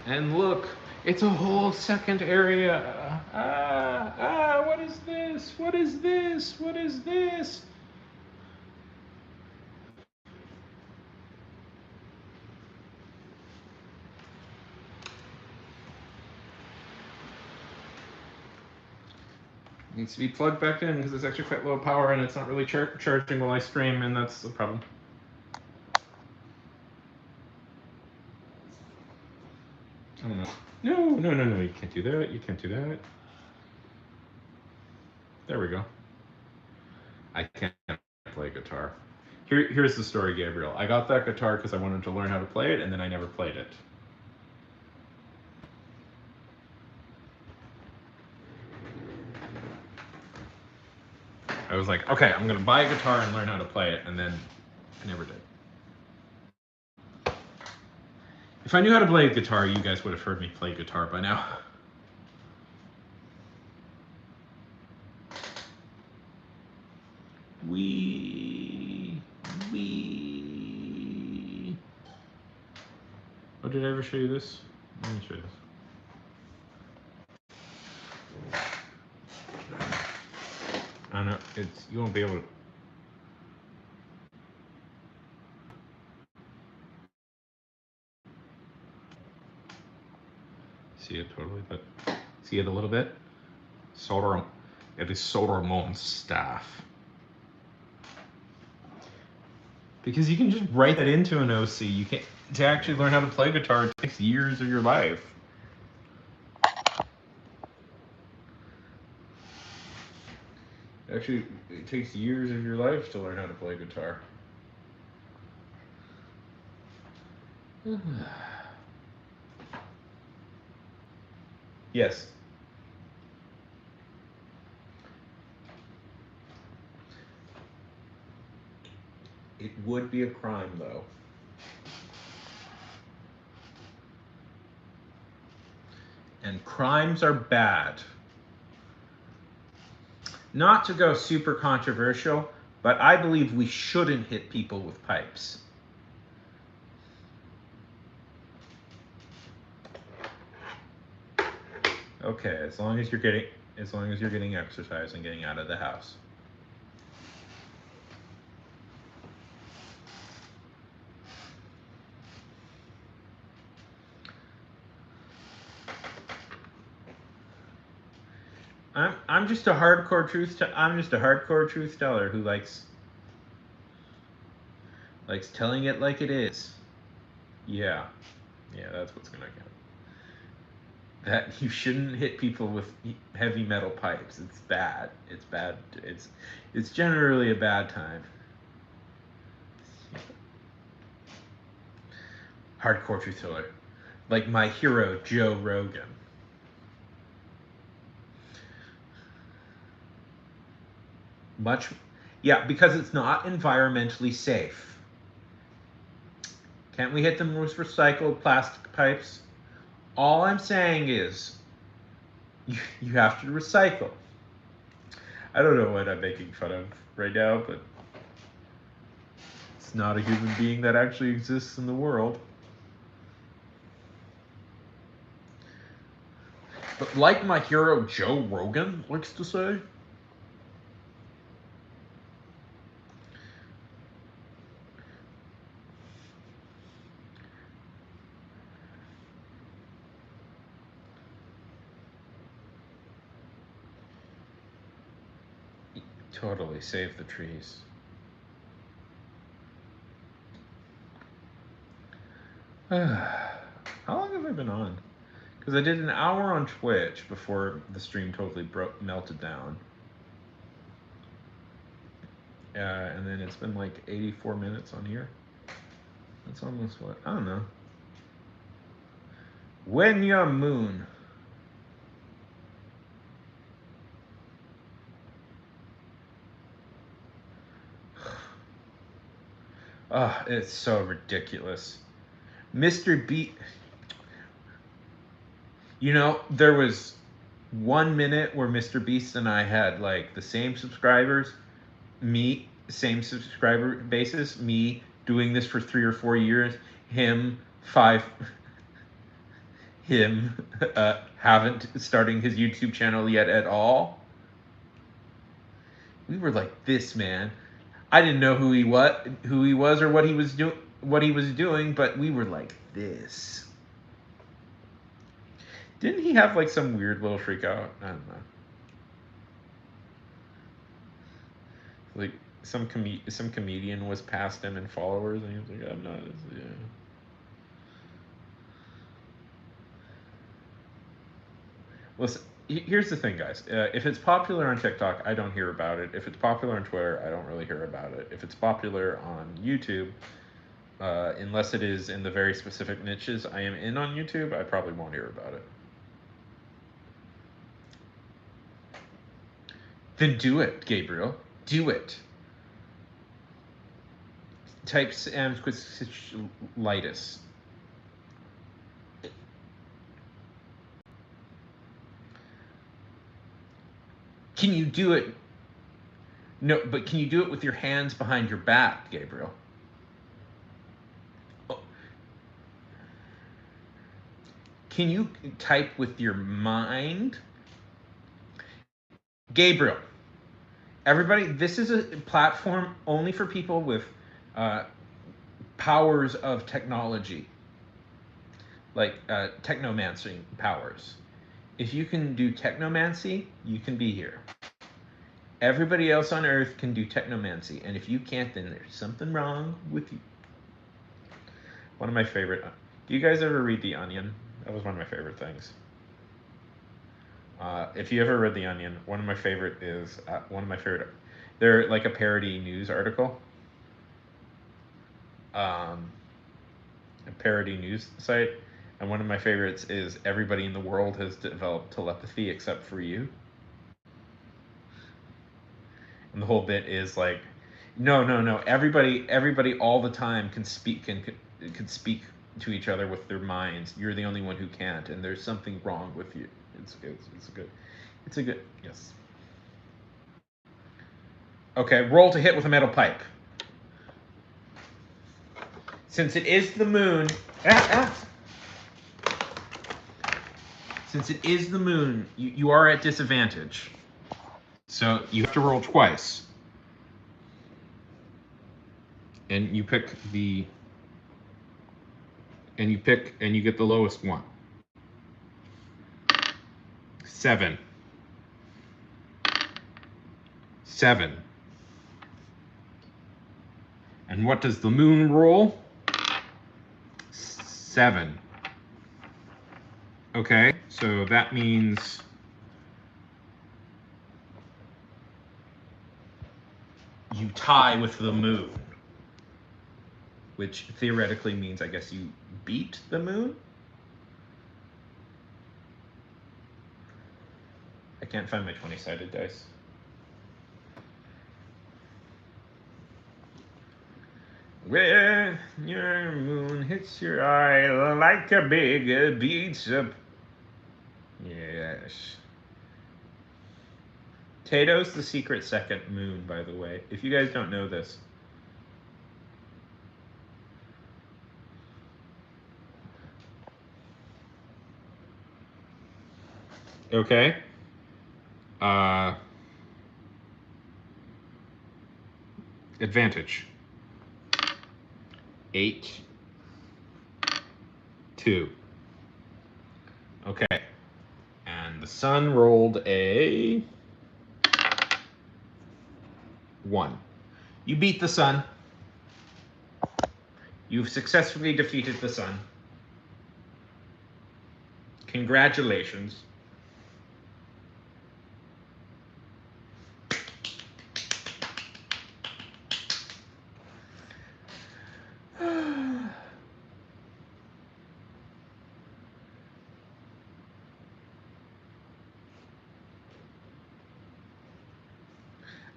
And look, it's a whole second area. What is this? What is this? What is this? Needs to be plugged back in because it's actually quite low power and it's not really charging while I stream, and that's the problem. Oh no. No, you can't do that. You can't do that. There we go. I can't play guitar. Here's the story, Gabriel. I got that guitar because I wanted to learn how to play it, and then I never played it. I was like, okay, I'm going to buy a guitar and learn how to play it, and then I never did. If I knew how to play a guitar, you guys would have heard me play guitar by now. Oh, did I ever show you this? Let me show you this. I don't know. You won't be able to. see it totally, but see it a little bit. Solder. It is Sodermon staff. Because you can just write that into an OC. You can to actually learn how to play guitar. It takes years of your life. Actually, it takes years of your life to learn how to play guitar. Yes. It would be a crime, though. And crimes are bad. Not to go super controversial, but I believe we shouldn't hit people with pipes. Okay, as long as you're getting exercise and getting out of the house. I'm just a hardcore truth teller who likes telling it like it is. Yeah, that's what's gonna happen. That you shouldn't hit people with heavy metal pipes. It's bad. It's bad. It's generally a bad time. Hardcore truth teller, like my hero Joe Rogan. Because it's not environmentally safe. Can't we hit them with recycled plastic pipes? All I'm saying is, you have to recycle. I don't know what I'm making fun of right now, but it's not a human being that actually exists in the world. But like my hero Joe Rogan likes to say, totally save the trees. How long have I been on? Because I did an hour on Twitch before the stream totally melted down. And then it's been like 84 minutes on here. That's almost what? I don't know. When your moon. Oh, it's so ridiculous. Mr. B. You know, there was 1 minute where Mr. Beast and I had like the same subscribers, same subscriber basis, me doing this for 3 or 4 years, him haven't starting his YouTube channel yet at all. We were like this, man. I didn't know who he was or what he was doing, but we were like this. Didn't he have like some weird little freak out? I don't know. Like some comedian was past him in followers, and he was like, "I'm not." Yeah. Listen, here's the thing, guys. If it's popular on TikTok, I don't hear about it. If it's popular on Twitter, I don't really hear about it. If it's popular on YouTube, unless it is in the very specific niches I am in on YouTube, I probably won't hear about it. Then do it, Gabriel. Do it. Type Amquisitis. Can you do it? No, but can you do it with your hands behind your back, Gabriel? Oh. Can you type with your mind? Gabriel, everybody, this is a platform only for people with powers of technology. like technomancy powers. If you can do technomancy, you can be here. Everybody else on Earth can do technomancy, and if you can't, then there's something wrong with you. One of my favorite. Do you guys ever read The Onion? That was one of my favorite things. If you ever read The Onion, one of my favorite is they're like a parody news article. A parody news site, and one of my favorites is everybody in the world has developed telepathy except for you. And the whole bit is like, no, everybody all the time can speak to each other with their minds. You're the only one who can't, and there's something wrong with you. It's a good yes. Okay, roll to hit with a metal pipe. Since it is the moon, since it is the moon, you are at disadvantage. So you have to roll twice. And you pick and you get the lowest one. 7. 7. And what does the moon roll? 7. Okay, so that means you tie with the moon, which theoretically means, I guess, you beat the moon? I can't find my 20-sided dice. When your moon hits your eye like a big beats up. Yes. Tato's the secret second moon, by the way, if you guys don't know this. Okay. Advantage. 8. 2. Okay. And the sun rolled a 1. You beat the sun. You've successfully defeated the sun. Congratulations.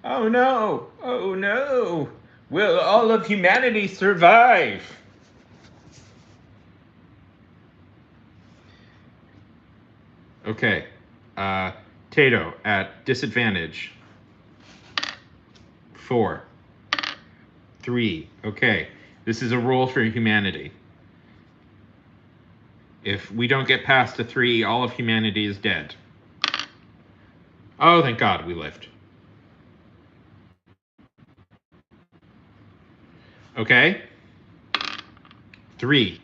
Oh no! Oh no! Will all of humanity survive? Okay. Tato at disadvantage. 4. 3. Okay. This is a roll for humanity. If we don't get past a 3, all of humanity is dead. Oh, thank God we lived. Okay. 3.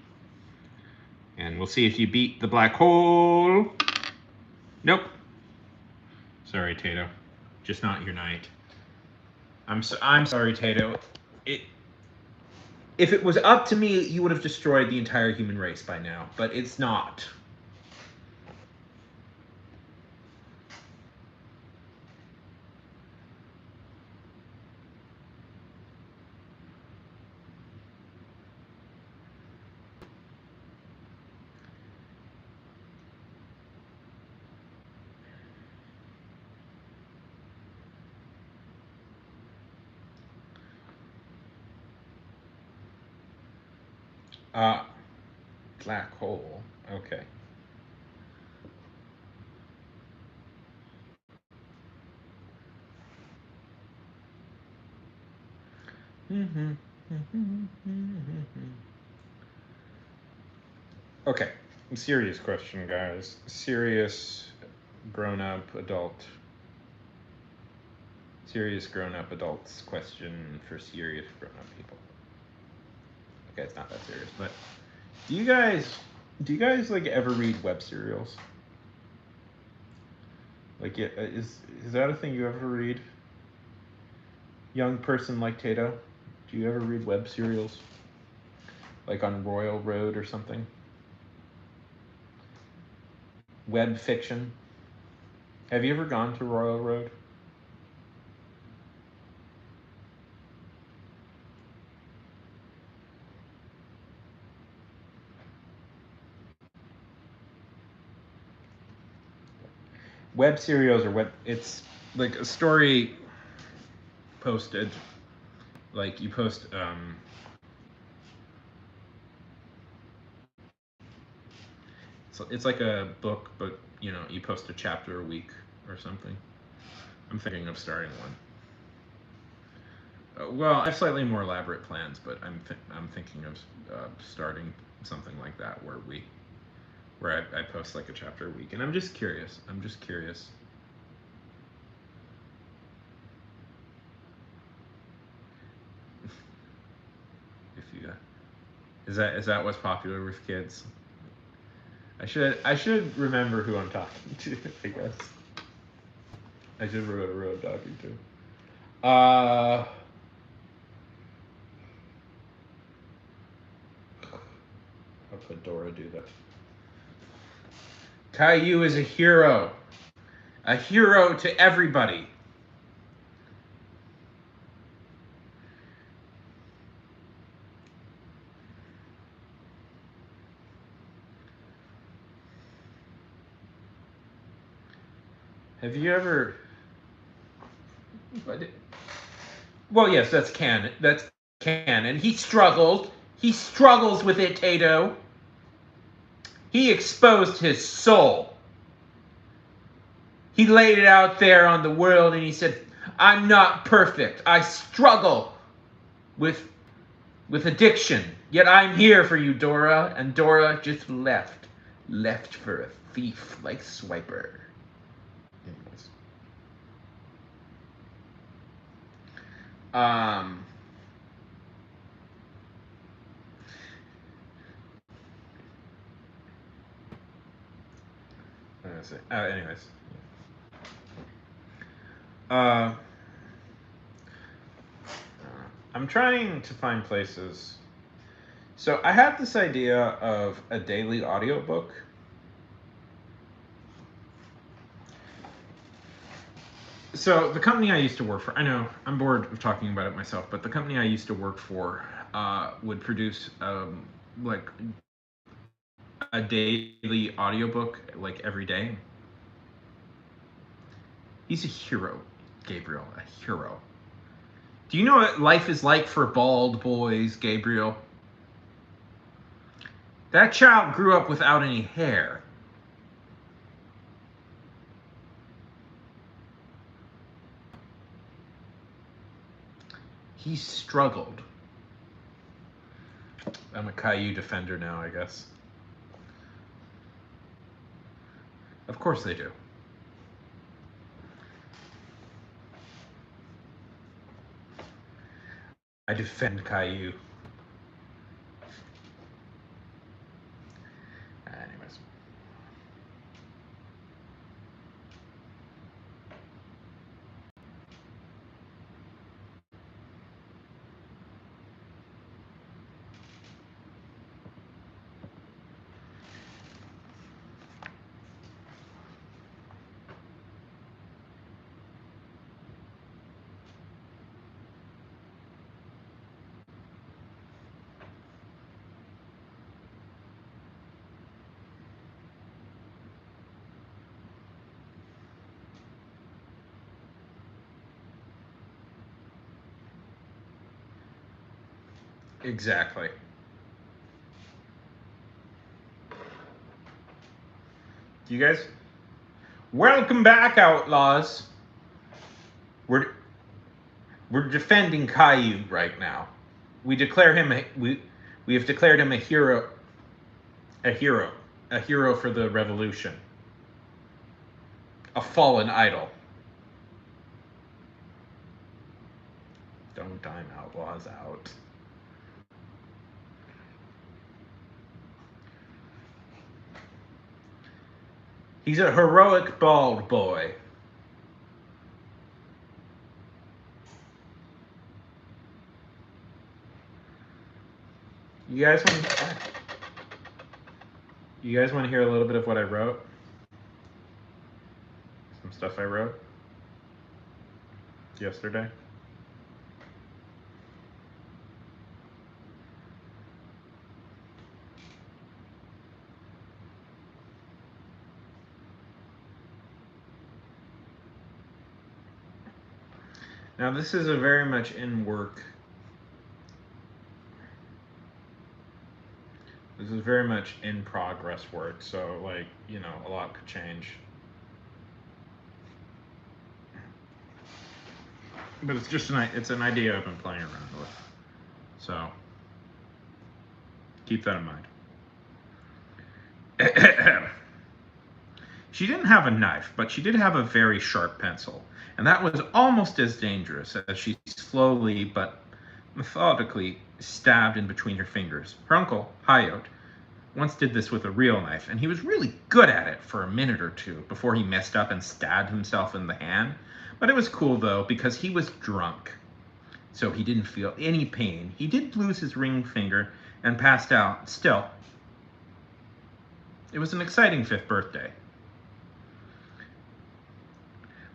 And we'll see if you beat the black hole. Nope. Sorry, Tato. Just not your night. I'm sorry, Tato. If it was up to me, you would have destroyed the entire human race by now, but it's not. Black hole. Okay. Okay. Serious question, guys. Serious grown-up adult. Serious grown-up adults question for serious grown-up people. Okay, it's not that serious, but do you guys Do you guys like ever read web serials? Like, is that a thing you ever read? Young person like Tato, do you ever read web serials? Like on Royal Road or something? Web fiction? Have you ever gone to Royal Road? Web serials or web, it's like a story posted, like you post it's like a book, but you know, you post a chapter a week or something. I'm thinking of starting one. Well, I have slightly more elaborate plans, but I'm thinking of starting something like that where I post like a chapter a week, and I'm just curious. I'm just curious. If you is that what's popular with kids? I should remember who I'm talking to. I guess I should remember who I'm talking to. I'll put Dora do that. Caillou is a hero to everybody. Have you ever? Well, yes, that's canon. That's canon. He struggled. He struggles with it, Tato. He exposed his soul. He laid it out there on the world and he said, I'm not perfect. I struggle with addiction. Yet I'm here for you, Dora. And Dora just left. Left for a thief like Swiper. Anyways. Um anyways. Uh I'm trying to find places. So I have this idea of a daily audiobook. So the company I used to work for, I know I'm bored of talking about it myself, but the company I used to work for would produce like a daily audiobook like every day. He's a hero, Gabriel, a hero. Do you know what life is like for bald boys, Gabriel? That child grew up without any hair. He struggled. I'm a Caillou defender now, I guess. Of course they do. I defend Caillou. Anyways. Exactly. You guys, welcome back, outlaws. We're we're defending Caillou right now. We declare him we have declared him a hero, a hero, a hero for the revolution, a fallen idol. Don't time outlaws out. He's a heroic bald boy. You guys want to hear a little bit of what I wrote? Some stuff I wrote yesterday. Now this is a very much in work. This is very much in progress work, so like, you know, a lot could change. But it's just it's an idea I've been playing around with. So keep that in mind. She didn't have a knife, but she did have a very sharp pencil, and that was almost as dangerous as she slowly but methodically stabbed in between her fingers. Her uncle, Hayot, once did this with a real knife, and he was really good at it for a minute or two before he messed up and stabbed himself in the hand. But it was cool, though, because he was drunk, so he didn't feel any pain. He did lose his ring finger and passed out. Still, it was an exciting 5th birthday.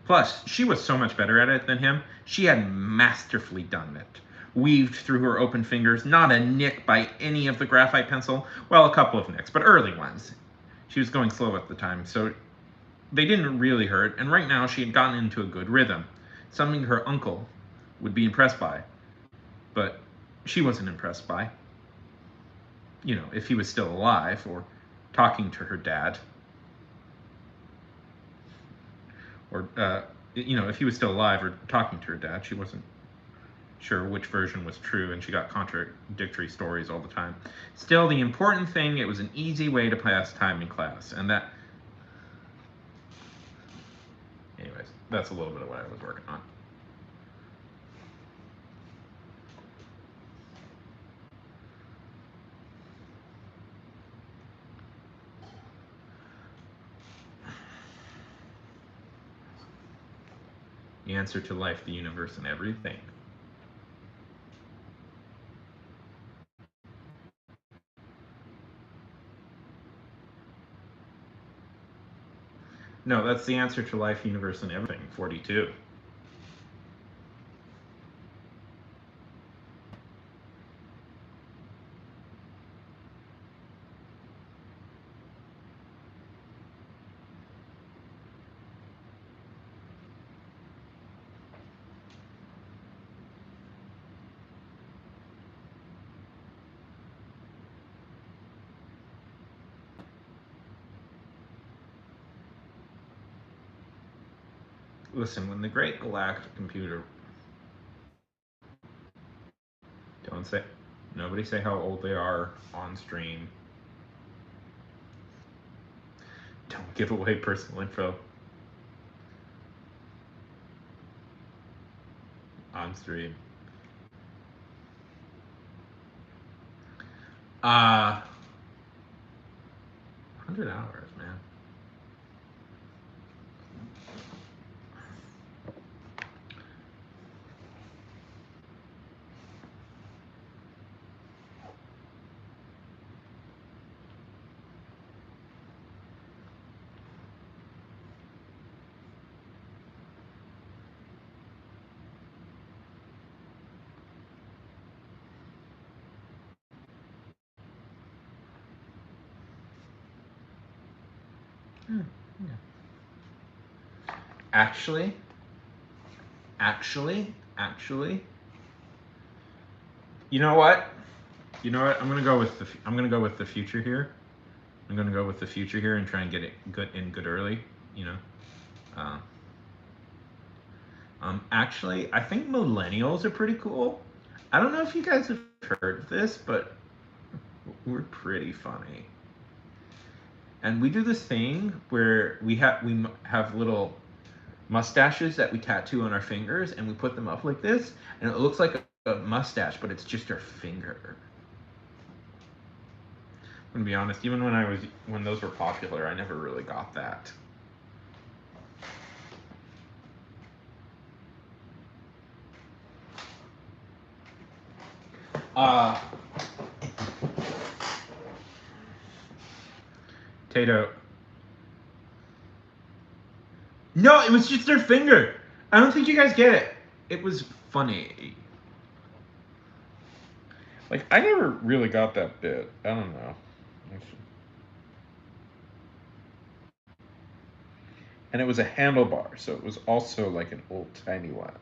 Plus, she was so much better at it than him. She had masterfully done it. Weaved through her open fingers, not a nick by any of the graphite pencil. Well, a couple of nicks, but early ones. She was going slow at the time, so they didn't really hurt, and right now she had gotten into a good rhythm. Something her uncle would be impressed by. But she wasn't impressed by. You know, if he was still alive, or talking to her dad. Or, you know, if he was still alive or talking to her dad. She wasn't sure which version was true, and she got contradictory stories all the time. Still, the important thing, it was an easy way to pass time in class, and that... Anyways, that's a little bit of what I was working on. The answer to life, the universe, and everything. No, that's the answer to life, universe, and everything. 42. Listen, when the great galactic computer... Don't say... Nobody say how old they are on stream. Don't give away personal info. On stream. 100 hours, man. Yeah. Actually, you know what? I'm gonna go with the future here. I'm gonna go with the future here and try and get it good early. You know. Actually, I think millennials are pretty cool. I don't know if you guys have heard of this, but we're pretty funny. And we do this thing where we have little mustaches that we tattoo on our fingers, and we put them up like this, and it looks like a mustache, but it's just our finger. I'm gonna be honest, even when those were popular, I never really got that. Uh, Tato. No, it was just their finger. I don't think you guys get it. It was funny. Like, I never really got that bit. I don't know. And it was a handlebar, so it was also like an old tiny one.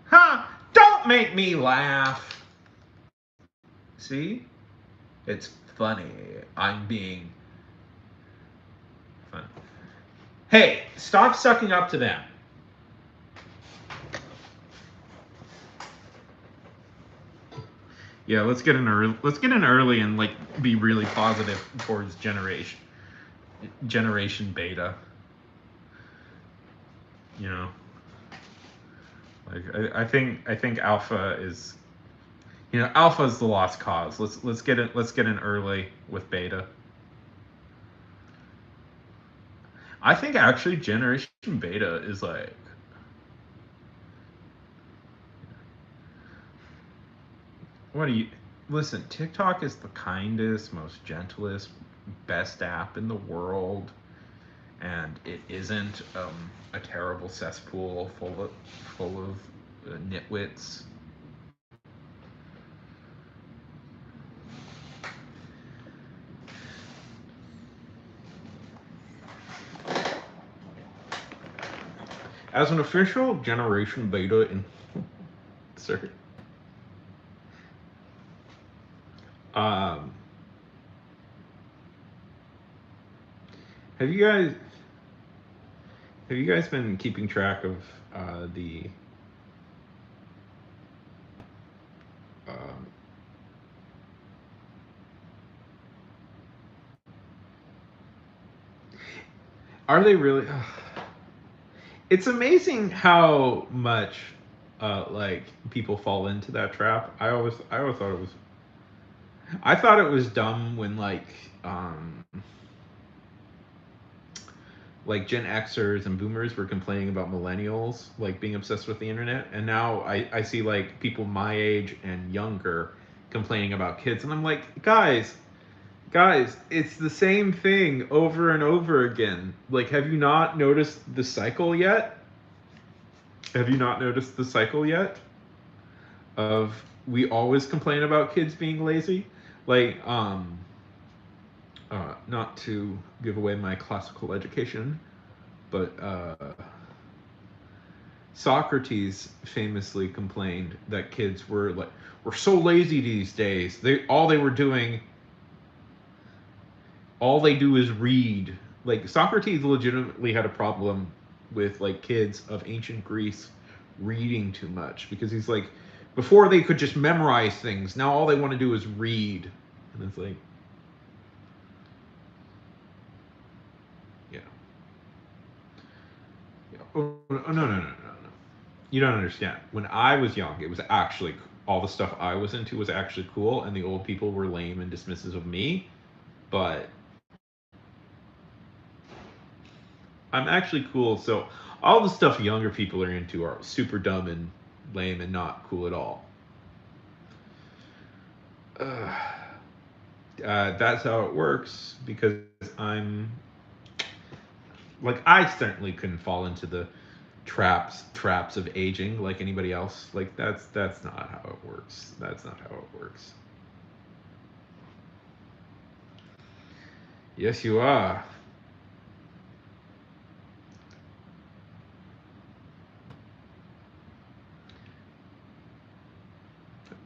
Huh? Don't make me laugh. See? It's funny. I'm being funny. Hey, stop sucking up to them. Yeah, let's get in early. Let's get in early and like be really positive towards generation beta. You know, like I think alpha is, alpha is the lost cause. Let's get it. Let's get in early with beta. I think actually generation beta is like. What do you listen? TikTok is the kindest, most gentlest, best app in the world, and it isn't a terrible cesspool full of nitwits. As an official generation beta in sorry. Um, have you guys been keeping track of the um, are they really it's amazing how much like people fall into that trap. I always thought it was dumb when like Gen Xers and Boomers were complaining about millennials like being obsessed with the internet, and now I see like people my age and younger complaining about kids, and I'm like, guys, it's the same thing over and over again. Like, have you not noticed the cycle yet? Have you not noticed the cycle yet? Of we always complain about kids being lazy, like not to give away my classical education, but Socrates famously complained that kids were so lazy these days. They were doing all they do is read. Like Socrates legitimately had a problem with like kids of ancient Greece reading too much because he's like before they could just memorize things. Now all they want to do is read. And it's like yeah. Yeah. Oh, no. You don't understand. When I was young, it was actually all the stuff I was into was actually cool, and the old people were lame and dismissive of me. But I'm actually cool, so all the stuff younger people are into are super dumb and lame and not cool at all. That's how it works because I'm like I certainly couldn't fall into the traps of aging like anybody else. Like that's not how it works. That's not how it works. Yes, you are.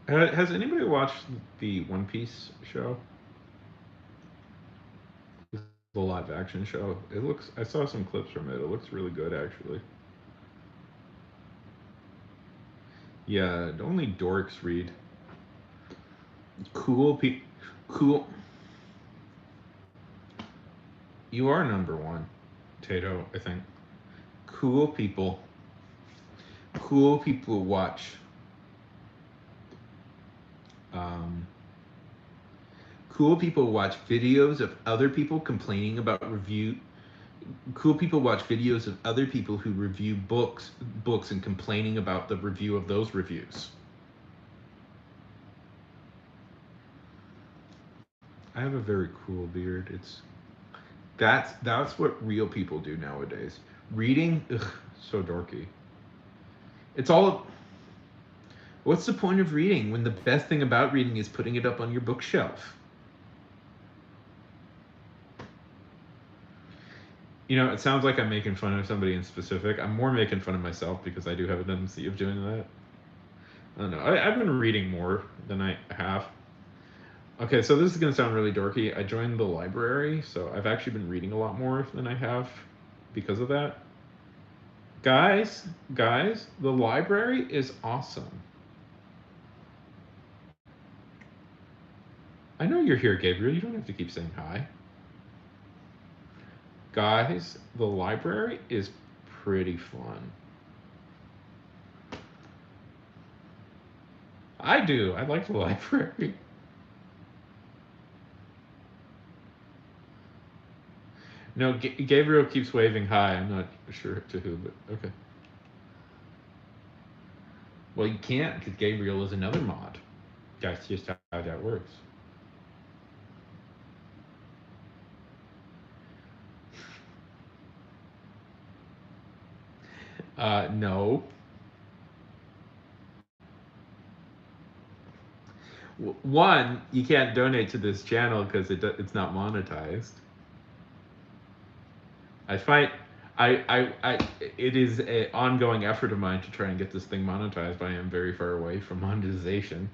Has anybody watched the One Piece show? The live action show. It looks. I saw some clips from it. It looks really good, actually. Yeah, only dorks read. Cool people. Cool. You are number one, Tato. I think. Cool people. Cool people watch. Um, cool people watch videos of other people complaining about Cool people watch videos of other people who review books and complaining about the review of those reviews. I have a very cool beard. That's what real people do nowadays. Reading, ugh, so dorky. It's all. What's the point of reading when the best thing about reading is putting it up on your bookshelf? You know, it sounds like I'm making fun of somebody in specific. I'm more making fun of myself because I do have a tendency of doing that. I don't know. I've been reading more than I have. Okay, so this is going to sound really dorky. I joined the library, so I've actually been reading a lot more than I have because of that. Guys, the library is awesome. I know you're here, Gabriel. You don't have to keep saying hi. Guys, the library is pretty fun. I do. I like the library. No, Gabriel keeps waving hi. I'm not sure to who, but okay. Well, you can't because Gabriel is another mod. That's just how that works. No. One, you can't donate to this channel because it's not monetized. I find it is an ongoing effort of mine to try and get this thing monetized, but I am very far away from monetization.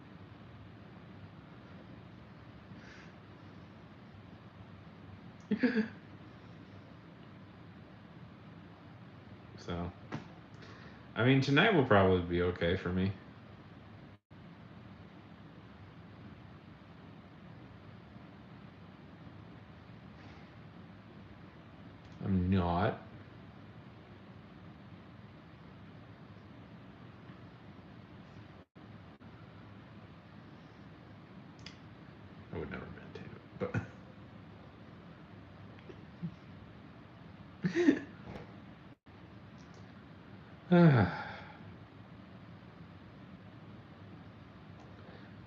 So, I mean, tonight will probably be okay for me. I'm not. I would never meditate, but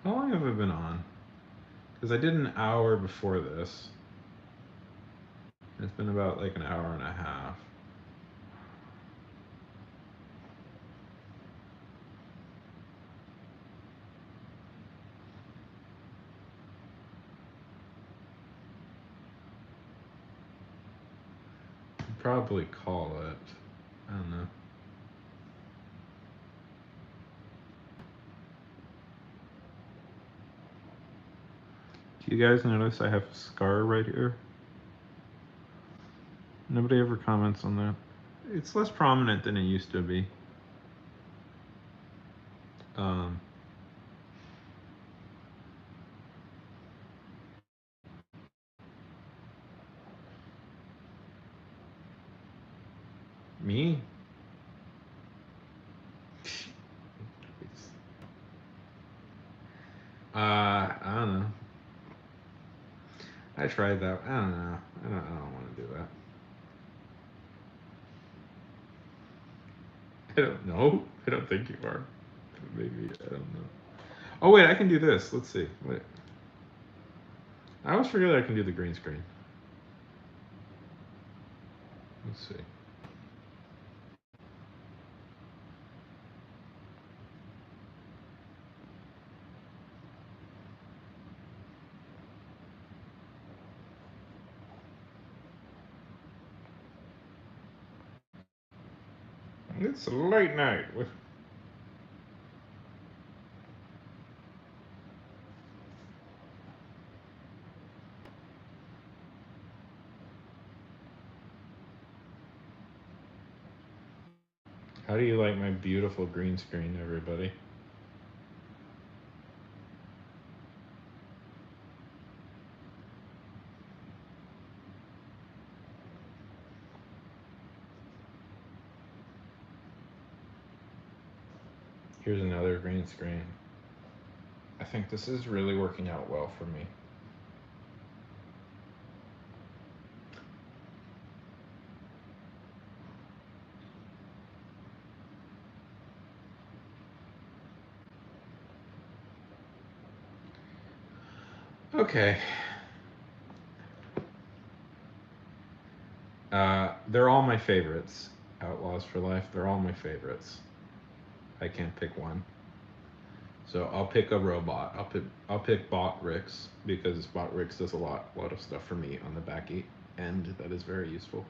how long have I been on? Because I did an hour before this. It's been about like an hour and a half. I'd probably call it. I don't know. Do you guys notice I have a scar right here? Nobody ever comments on that. It's less prominent than it used to be. Um, Me? I don't know. I tried that. I don't know. I don't want to do that. I don't know. I don't think you are. Maybe. I don't know. Oh, wait. I can do this. Let's see. Wait. I always forget I can do the green screen. Let's see. It's a late night. How do you like my beautiful green screen, everybody? Here's another green screen. I think this is really working out well for me. Okay. They're all my favorites. Outlaws for Life. They're all my favorites. I can't pick one. So I'll pick a robot. I'll pick Bot Rix because Bot Rix does a lot of stuff for me on the back end that is very useful.